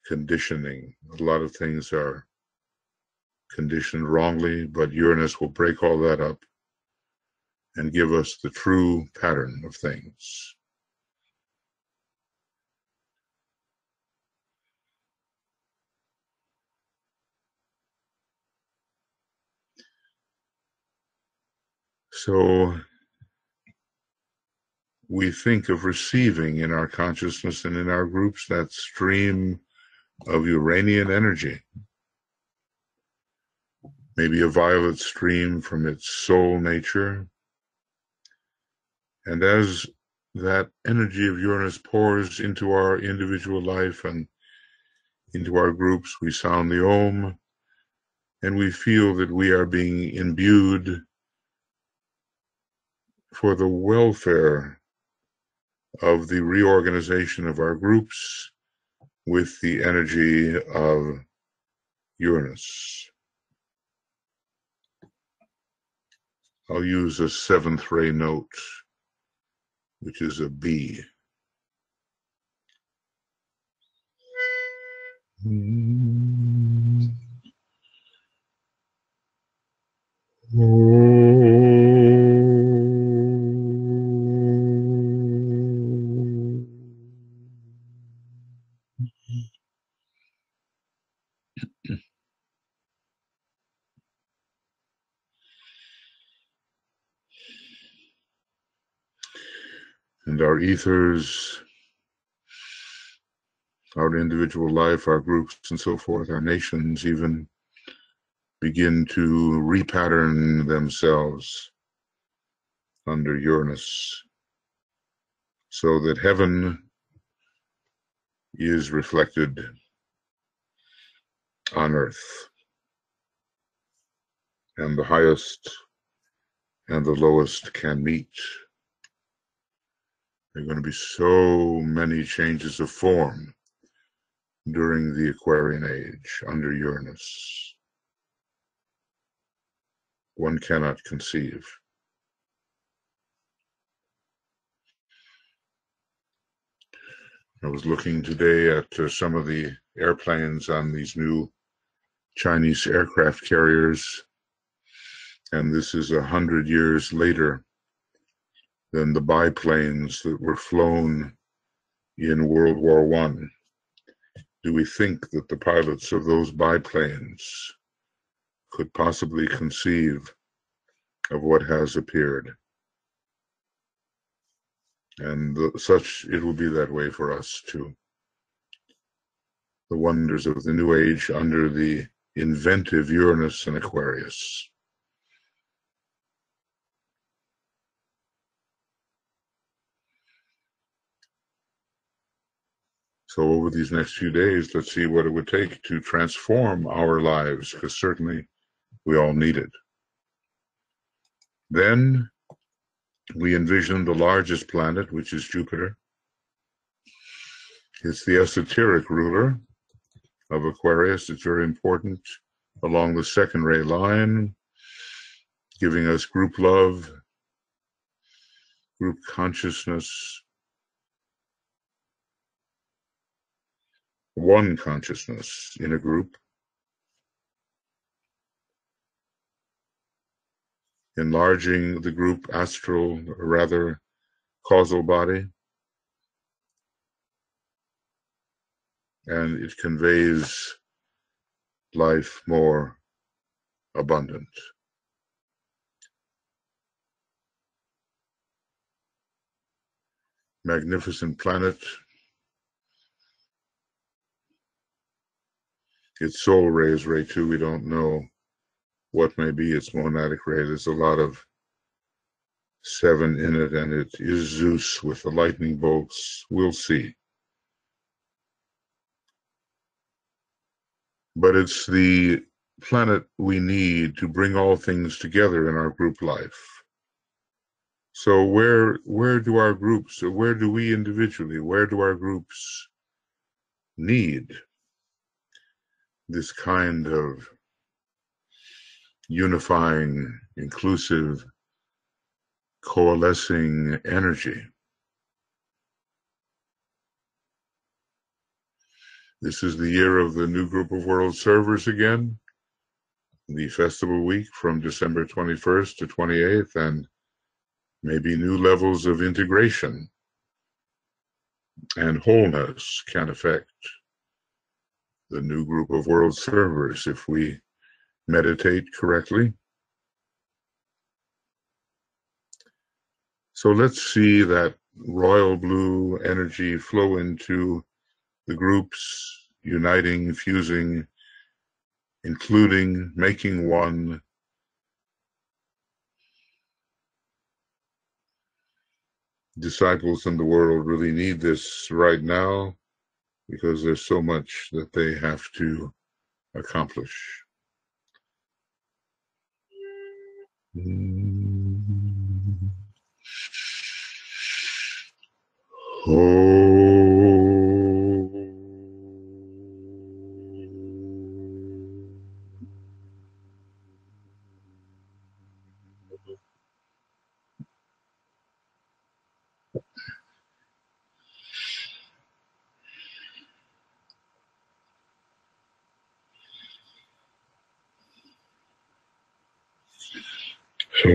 conditioning. A lot of things are conditioned wrongly, but Uranus will break all that up and give us the true pattern of things. So we think of receiving in our consciousness and in our groups that stream of Uranian energy, maybe a violet stream from its soul nature. And as that energy of Uranus pours into our individual life and into our groups, we sound the Om, and we feel that we are being imbued for the welfare of the reorganization of our groups with the energy of Uranus. I'll use a seventh ray note, which is a B. And our ethers, our individual life, our groups, and so forth, our nations even begin to repattern themselves under Uranus, so that heaven is reflected on earth, and the highest and the lowest can meet. There are going to be so many changes of form during the Aquarian age under Uranus. One cannot conceive. I was looking today at some of the airplanes on these new Chinese aircraft carriers, and this is 100 years later than the biplanes that were flown in World War I. Do we think that the pilots of those biplanes could possibly conceive of what has appeared? And such it will be that way for us too. The wonders of the new age under the inventive Uranus and Aquarius. So over these next few days, let's see what it would take to transform our lives, because certainly we all need it. Then we envision the largest planet, which is Jupiter. It's the esoteric ruler of Aquarius. It's very important along the second ray line, giving us group love, group consciousness, one consciousness in a group, enlarging the group astral, or rather causal body, and it conveys life more abundant. Magnificent planet. Its soul ray is ray 2. We don't know what may be its monadic ray. There's a lot of 7 in it, and it is Zeus with the lightning bolts. We'll see. But it's the planet we need to bring all things together in our group life. So where do our groups, or where do we individually, where do our groups need this kind of unifying, inclusive, coalescing energy? This is the year of the new group of world servers again, the festival week from December 21st to 28th, and maybe new levels of integration and wholeness can affect the new group of world servers if we meditate correctly. So let's see that royal blue energy flow into the groups, uniting, fusing, including, making one. Disciples in the world really need this right now, because there's so much that they have to accomplish. So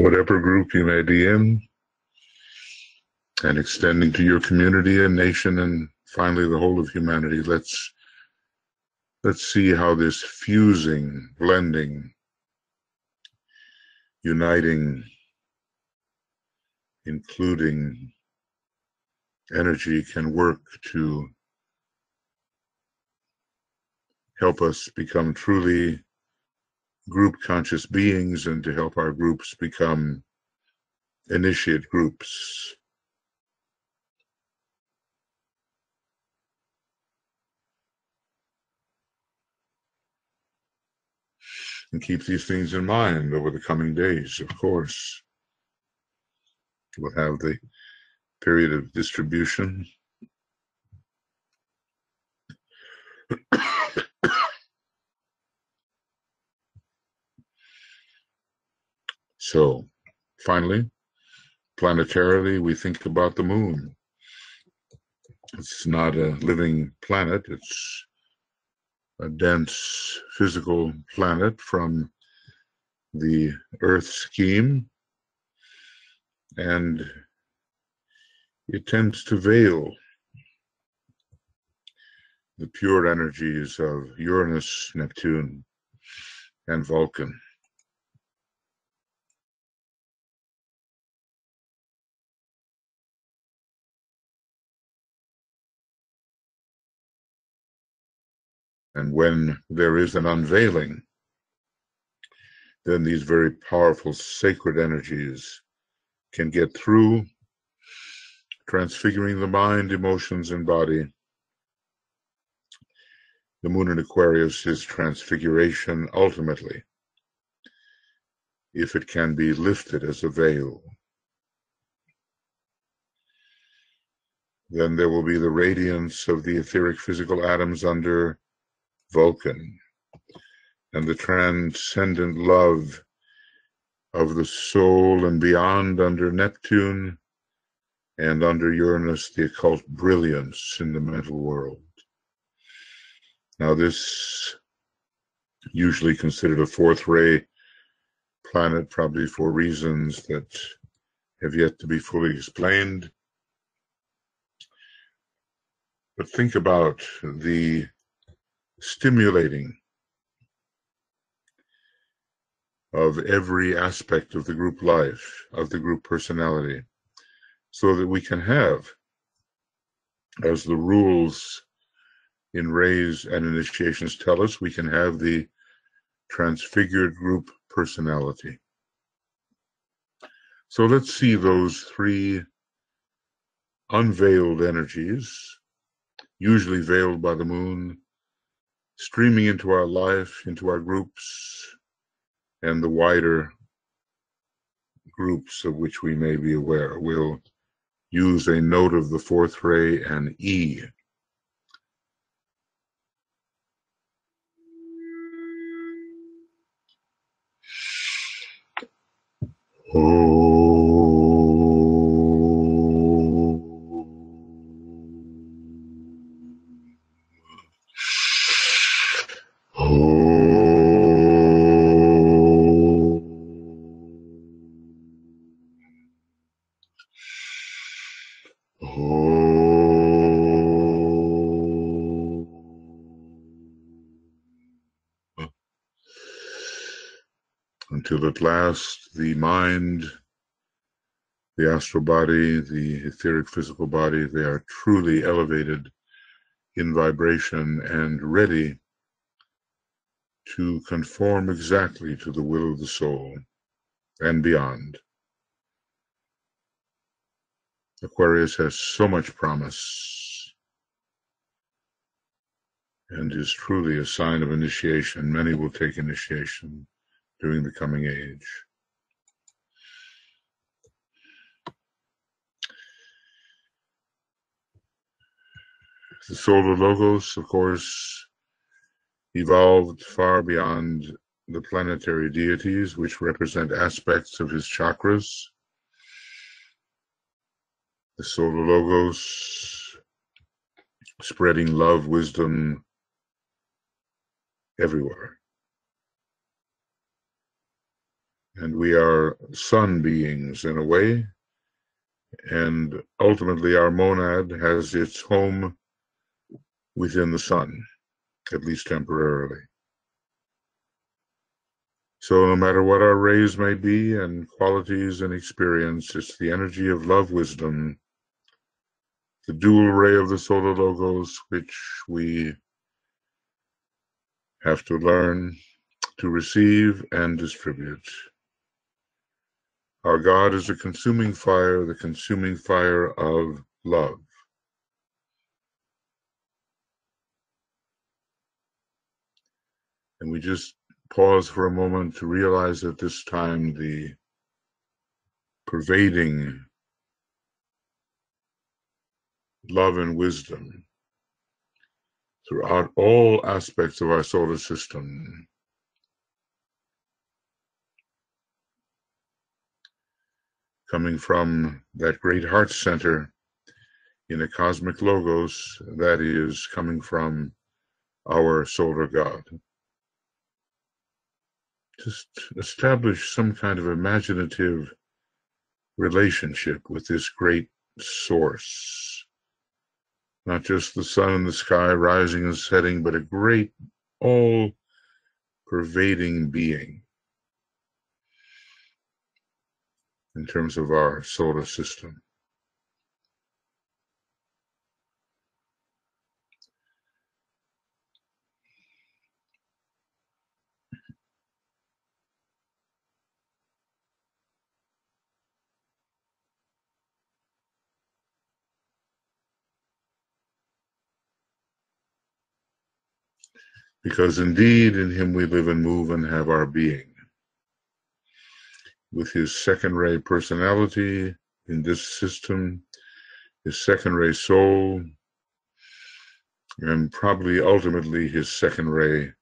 whatever group you may be in, and extending to your community and nation, and finally the whole of humanity, let's see how this fusing, blending, uniting, including energy can work to help us become truly group conscious beings, and to help our groups become initiate groups. And keep these things in mind over the coming days. Of course, we'll have the period of distribution. So, finally, planetarily, we think about the moon. It's not a living planet. It's a dense physical planet from the Earth scheme, and it tends to veil the pure energies of Uranus, Neptune, and Vulcan. And when there is an unveiling, then these very powerful sacred energies can get through, transfiguring the mind, emotions, and body. The moon in Aquarius is transfiguration ultimately, if it can be lifted as a veil. Then there will be the radiance of the etheric physical atoms under Vulcan, and the transcendent love of the soul and beyond under Neptune, and under Uranus, the occult brilliance in the mental world. Now, this usually considered a fourth ray planet, probably for reasons that have yet to be fully explained. But think about the stimulating of every aspect of the group life, of the group personality, so that we can have, as the rules in rays and initiations tell us, we can have the transfigured group personality. So let's see those three unveiled energies, usually veiled by the moon, streaming into our life, into our groups, and the wider groups of which we may be aware. We'll use a note of the fourth ray and E. Until at last the mind, the astral body, the etheric physical body, they are truly elevated in vibration and ready to conform exactly to the will of the soul and beyond. Aquarius has so much promise and is truly a sign of initiation. Many will take initiation during the coming age. The solar logos, of course, evolved far beyond the planetary deities, which represent aspects of his chakras. The solar logos spreading love, wisdom everywhere. And we are sun beings in a way, and ultimately our monad has its home within the sun, at least temporarily. So no matter what our rays may be and qualities and experience, it's the energy of love, wisdom, the dual ray of the solar logos, which we have to learn to receive and distribute. Our God is a consuming fire, the consuming fire of love. And we just pause for a moment to realize at this time the pervading love and wisdom throughout all aspects of our solar system. Coming from that great heart center in the cosmic logos, that is coming from our solar God. Just establish some kind of imaginative relationship with this great source. Not just the sun and the sky rising and setting, but a great, all-pervading being in terms of our solar system. Because indeed in him we live and move and have our being. With his second ray personality in this system, his second ray soul, and probably ultimately his second ray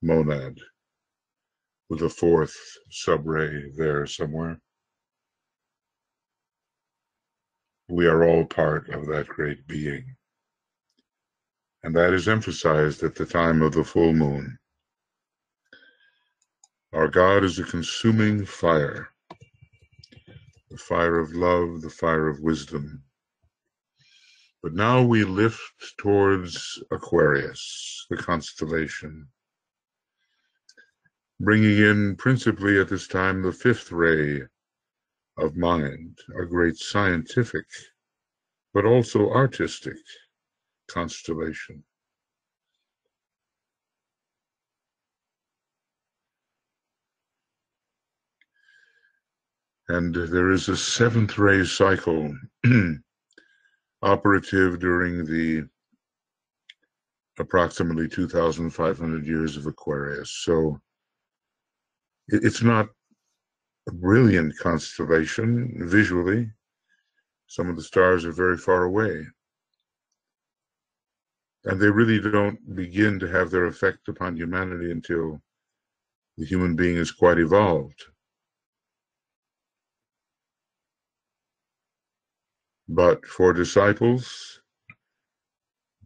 monad, with a fourth sub-ray there somewhere. We are all part of that great being. And that is emphasized at the time of the full moon. Our God is a consuming fire, the fire of love, the fire of wisdom. But now we lift towards Aquarius, the constellation, bringing in principally at this time the fifth ray of mind, a great scientific, but also artistic constellation. And there is a seventh ray cycle operative during the approximately 2,500 years of Aquarius. So it's not a brilliant constellation visually. Some of the stars are very far away. And they really don't begin to have their effect upon humanity until the human being is quite evolved. But for disciples,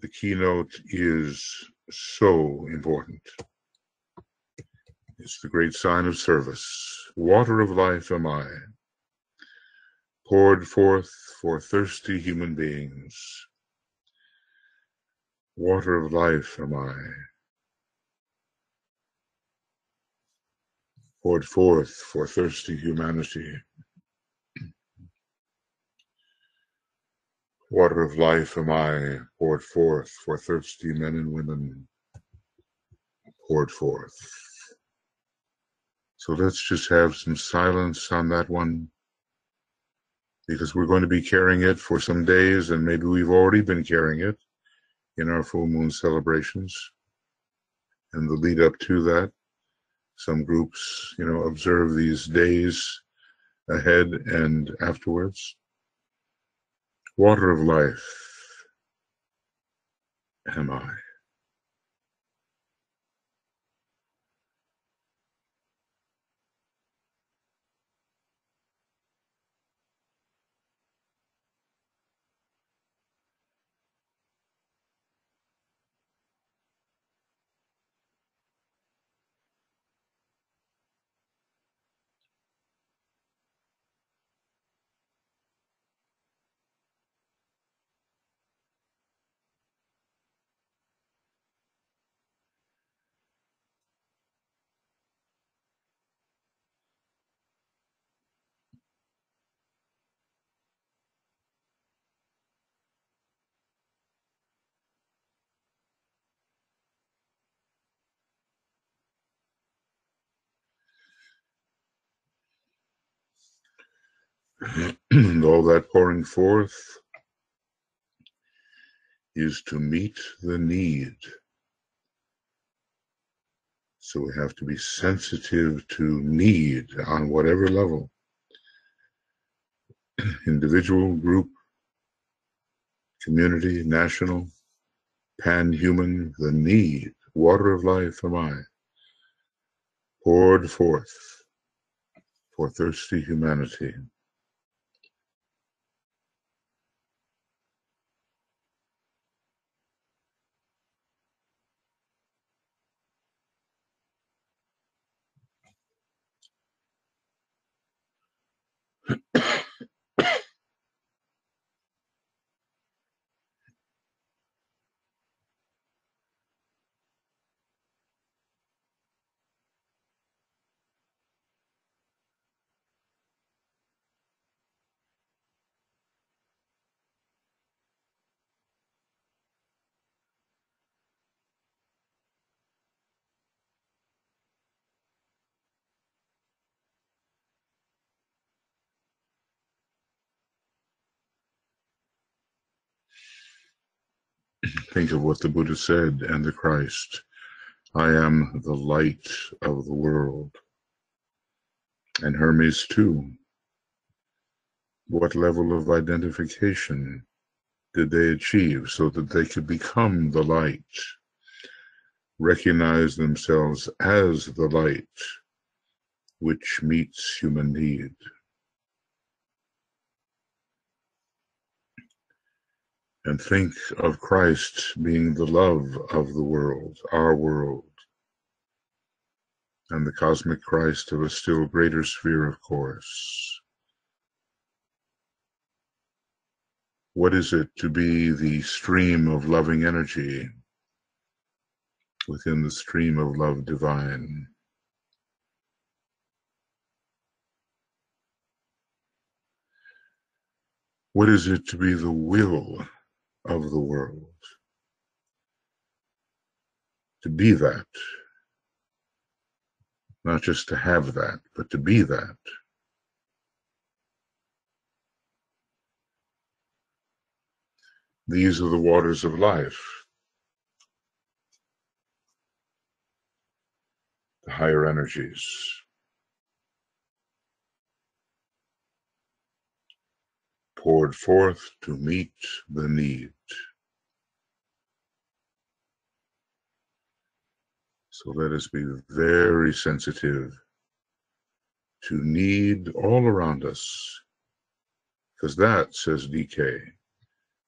the keynote is so important. It's the great sign of service. Water of life am I, poured forth for thirsty human beings. Water of life am I, poured forth for thirsty humanity. Water of life am I, poured forth for thirsty men and women, poured forth. So let's just have some silence on that one, because we're going to be carrying it for some days, and maybe we've already been carrying it in our full moon celebrations and the lead up to that. Some groups, observe these days ahead and afterwards. Water of life. am I. All that pouring forth is to meet the need. So we have to be sensitive to need on whatever level, individual, group, community, national, pan-human, the need, water of life am I, poured forth for thirsty humanity. Think of what the Buddha said and the Christ. I am the light of the world. And Hermes too. What level of identification did they achieve so that they could become the light, recognize themselves as the light which meets human need? And think of Christ being the love of the world, our world, and the cosmic Christ of a still greater sphere, of course. What is it to be the stream of loving energy within the stream of love divine? What is it to be the will of the world? To be that. Not just to have that, but to be that. These are the waters of life. The higher energies. Poured forth to meet the need. So let us be very sensitive to need all around us, because that, says DK,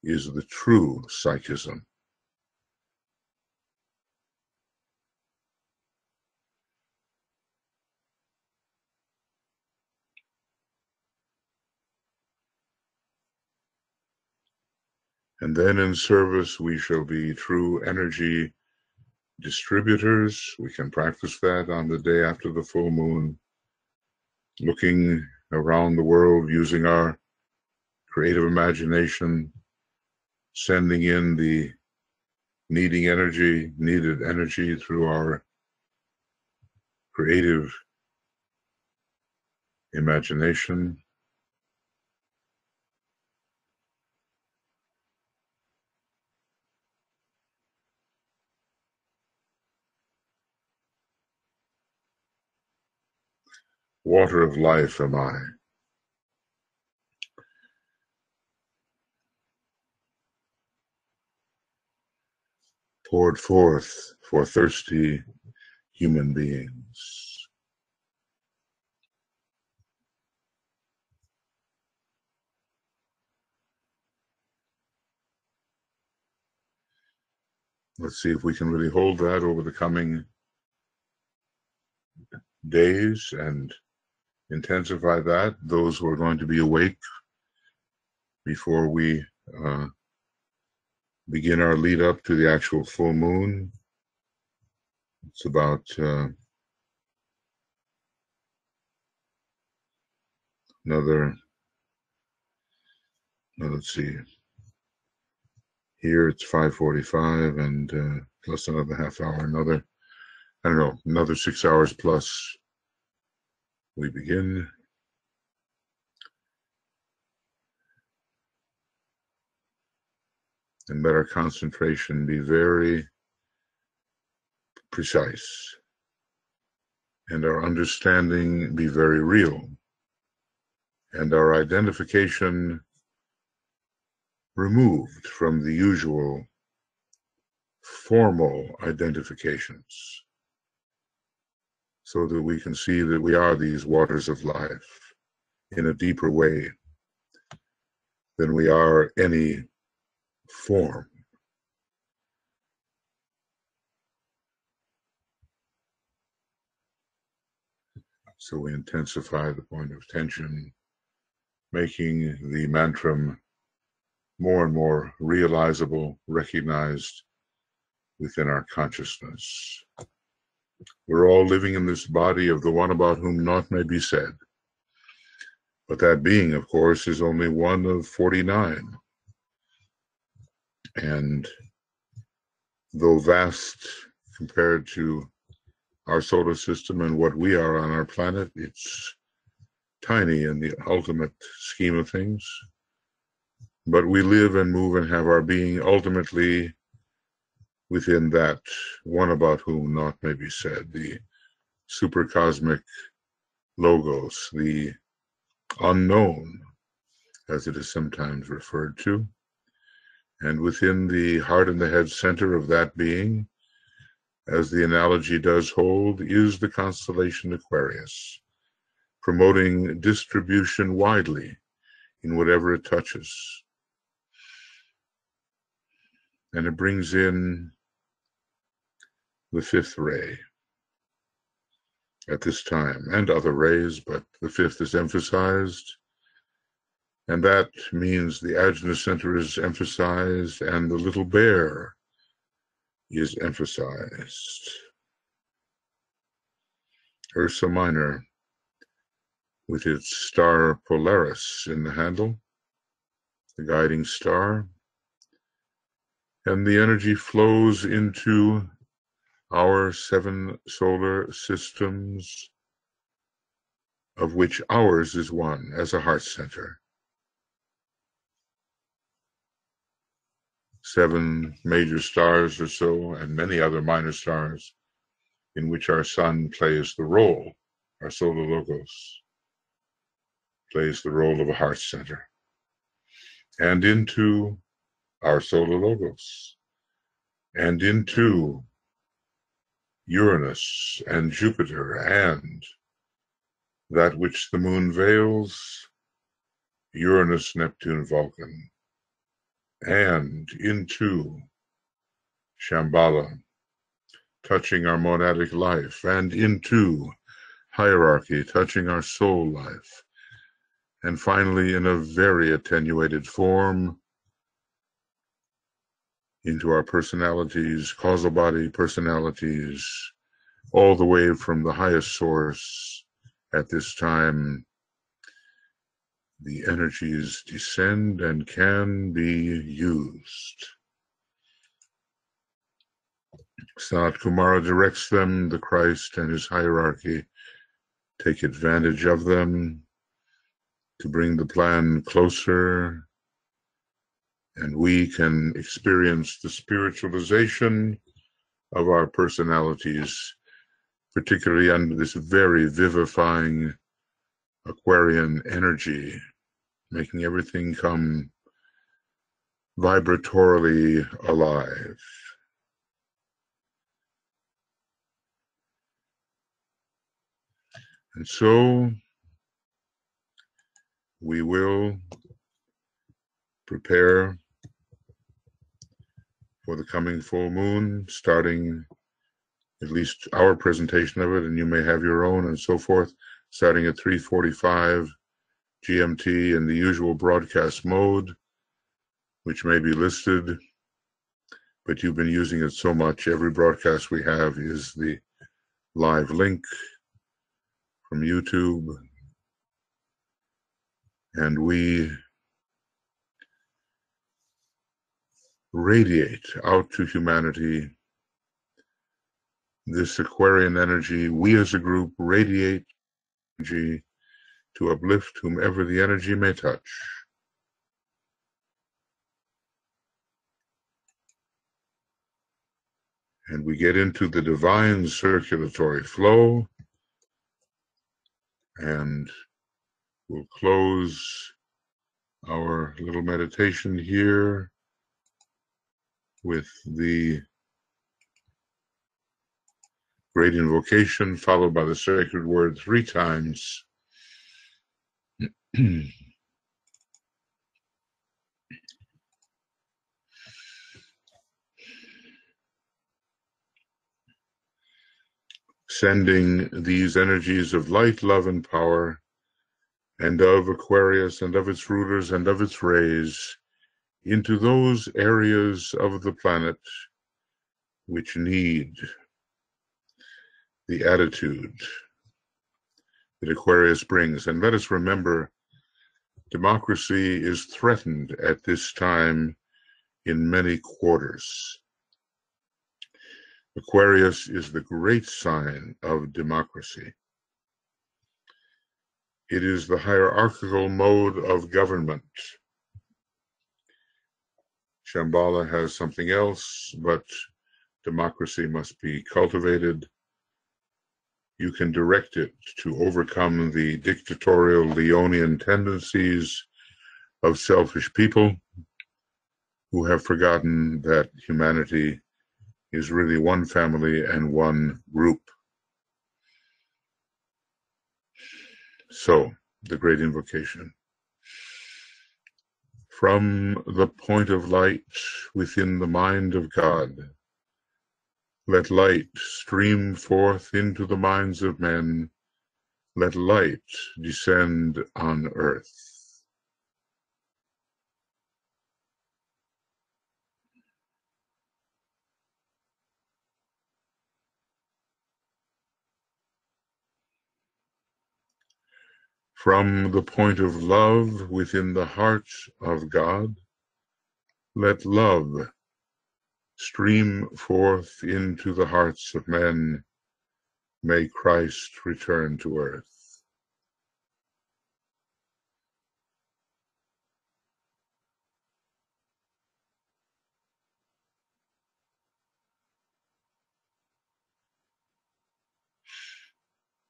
is the true psychism. And then in service, we shall be true energy distributors. We can practice that on the day after the full moon, looking around the world using our creative imagination, sending in the needed energy through our creative imagination. Water of life am I. poured forth for thirsty human beings. Let's see if we can really hold that over the coming days and intensify that. Those who are going to be awake before we begin our lead up to the actual full moon. It's about let's see, here it's 5:45 and plus another half hour, another 6 hours plus we begin. And let our concentration be very precise and our understanding be very real and our identification removed from the usual formal identifications, so that we can see that we are these waters of life in a deeper way than we are any form. So we intensify the point of tension, making the mantra more and more realizable, recognized within our consciousness. We're all living in this body of the one about whom naught may be said. But that being, of course, is only one of 49. And though vast compared to our solar system and what we are on our planet, it's tiny in the ultimate scheme of things. But we live and move and have our being ultimately within that one about whom naught may be said, the supercosmic logos, the unknown, as it is sometimes referred to. And within the heart and the head center of that being, as the analogy does hold, is the constellation Aquarius, promoting distribution widely in whatever it touches. And it brings in the fifth ray at this time, and other rays, but the fifth is emphasized. And that means the Ajna center is emphasized and the little bear is emphasized. Ursa Minor, with its star Polaris in the handle, the guiding star, and the energy flows into our 7 solar systems, of which ours is one as a heart center. 7 major stars or so, and many other minor stars, in which our sun plays the role, our solar logos plays the role of a heart center. And into our solar logos, and into Uranus and Jupiter, and that which the moon veils, Uranus, Neptune, Vulcan, and into Shambhala, touching our monadic life, and into hierarchy, touching our soul life, and finally, in a very attenuated form, into our personalities, causal body personalities, all the way from the highest source. At this time, the energies descend and can be used. Sanat Kumara directs them, the Christ and his hierarchy take advantage of them to bring the plan closer, and we can experience the spiritualization of our personalities, particularly under this very vivifying Aquarian energy, making everything come vibratorily alive. And so we will prepare for the coming full moon, starting at least our presentation of it, and you may have your own and so forth, starting at 3:45 GMT in the usual broadcast mode, which may be listed, but you've been using it so much. Every broadcast we have is the live link from YouTube, and we radiate out to humanity this Aquarian energy. We as a group radiate energy to uplift whomever the energy may touch. And we get into the divine circulatory flow, and we'll close our little meditation here with the great invocation, followed by the sacred word 3 times. Sending these energies of light, love, and power, and of Aquarius, and of its rulers, and of its rays, into those areas of the planet which need the attitude that Aquarius brings. And let us remember, democracy is threatened at this time in many quarters. Aquarius is the great sign of democracy. It is the hierarchical mode of government. Shambhala has something else, but democracy must be cultivated. You can direct it to overcome the dictatorial Leonian tendencies of selfish people who have forgotten that humanity is really one family and one group. So, the great invocation. From the point of light within the mind of God, let light stream forth into the minds of men. Let light descend on earth. From the point of love within the heart of God, let love stream forth into the hearts of men. May Christ return to earth.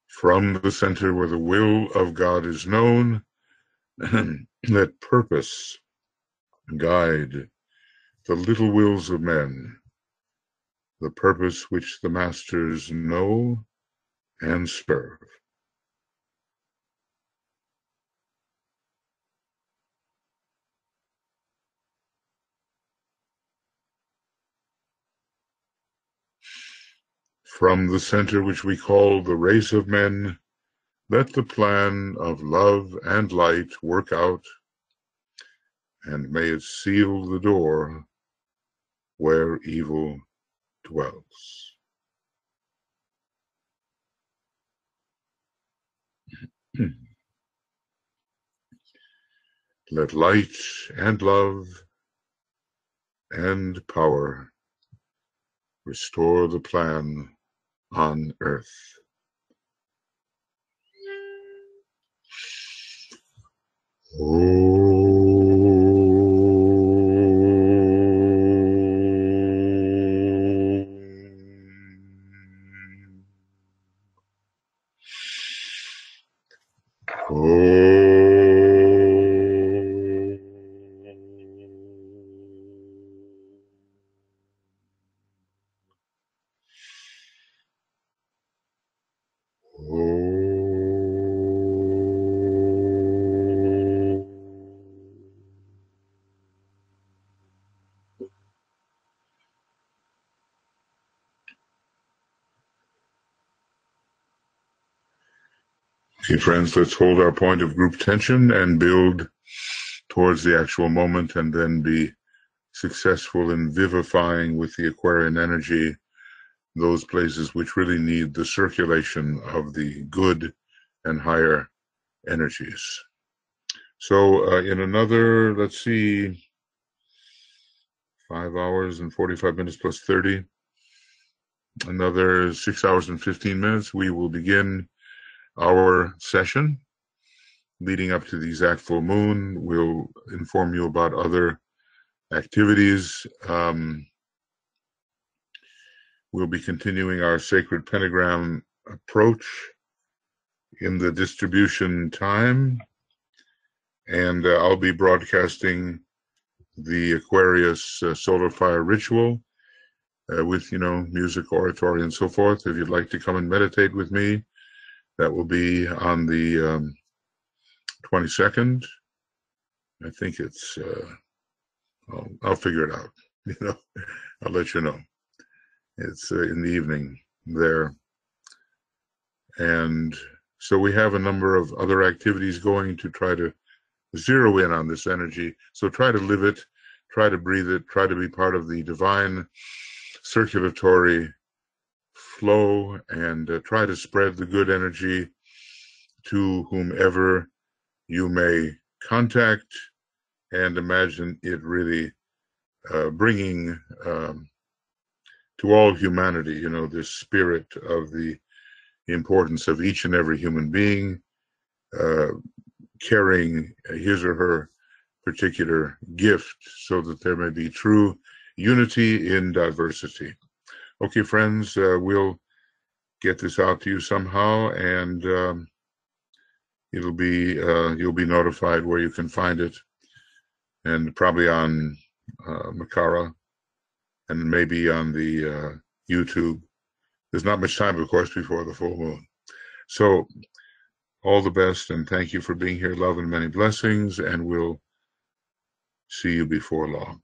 From the center where the will of God is known, let purpose guide the little wills of men, the purpose which the masters know and serve. From the center which we call the race of men, let the plan of love and light work out, and may it seal the door where evil dwells. Let light and love and power restore the plan on earth. Okay, friends, let's hold our point of group tension and build towards the actual moment, and then be successful in vivifying with the Aquarian energy those places which really need the circulation of the good and higher energies. So in another, let's see, 5 hours and 45 minutes plus 30, another 6 hours and 15 minutes, we will begin our session leading up to the exact full moon. We'll inform you about other activities. We'll be continuing our sacred pentagram approach in the distribution time, and I'll be broadcasting the Aquarius solar fire ritual with, music, oratory, and so forth. If you'd like to come and meditate with me, that will be on the 22nd. I think it's, I'll figure it out. I'll let you know. It's in the evening there. And so we have a number of other activities going to try to zero in on this energy. So try to live it, try to breathe it, try to be part of the divine circulatory flow, and try to spread the good energy to whomever you may contact, and imagine it really bringing to all humanity, this spirit of the importance of each and every human being carrying his or her particular gift, so that there may be true unity in diversity. Okay, friends, we'll get this out to you somehow, and it'll be you'll be notified where you can find it, and probably on Makara, and maybe on the YouTube. There's not much time, of course, before the full moon. So all the best, and thank you for being here. Love and many blessings, and we'll see you before long.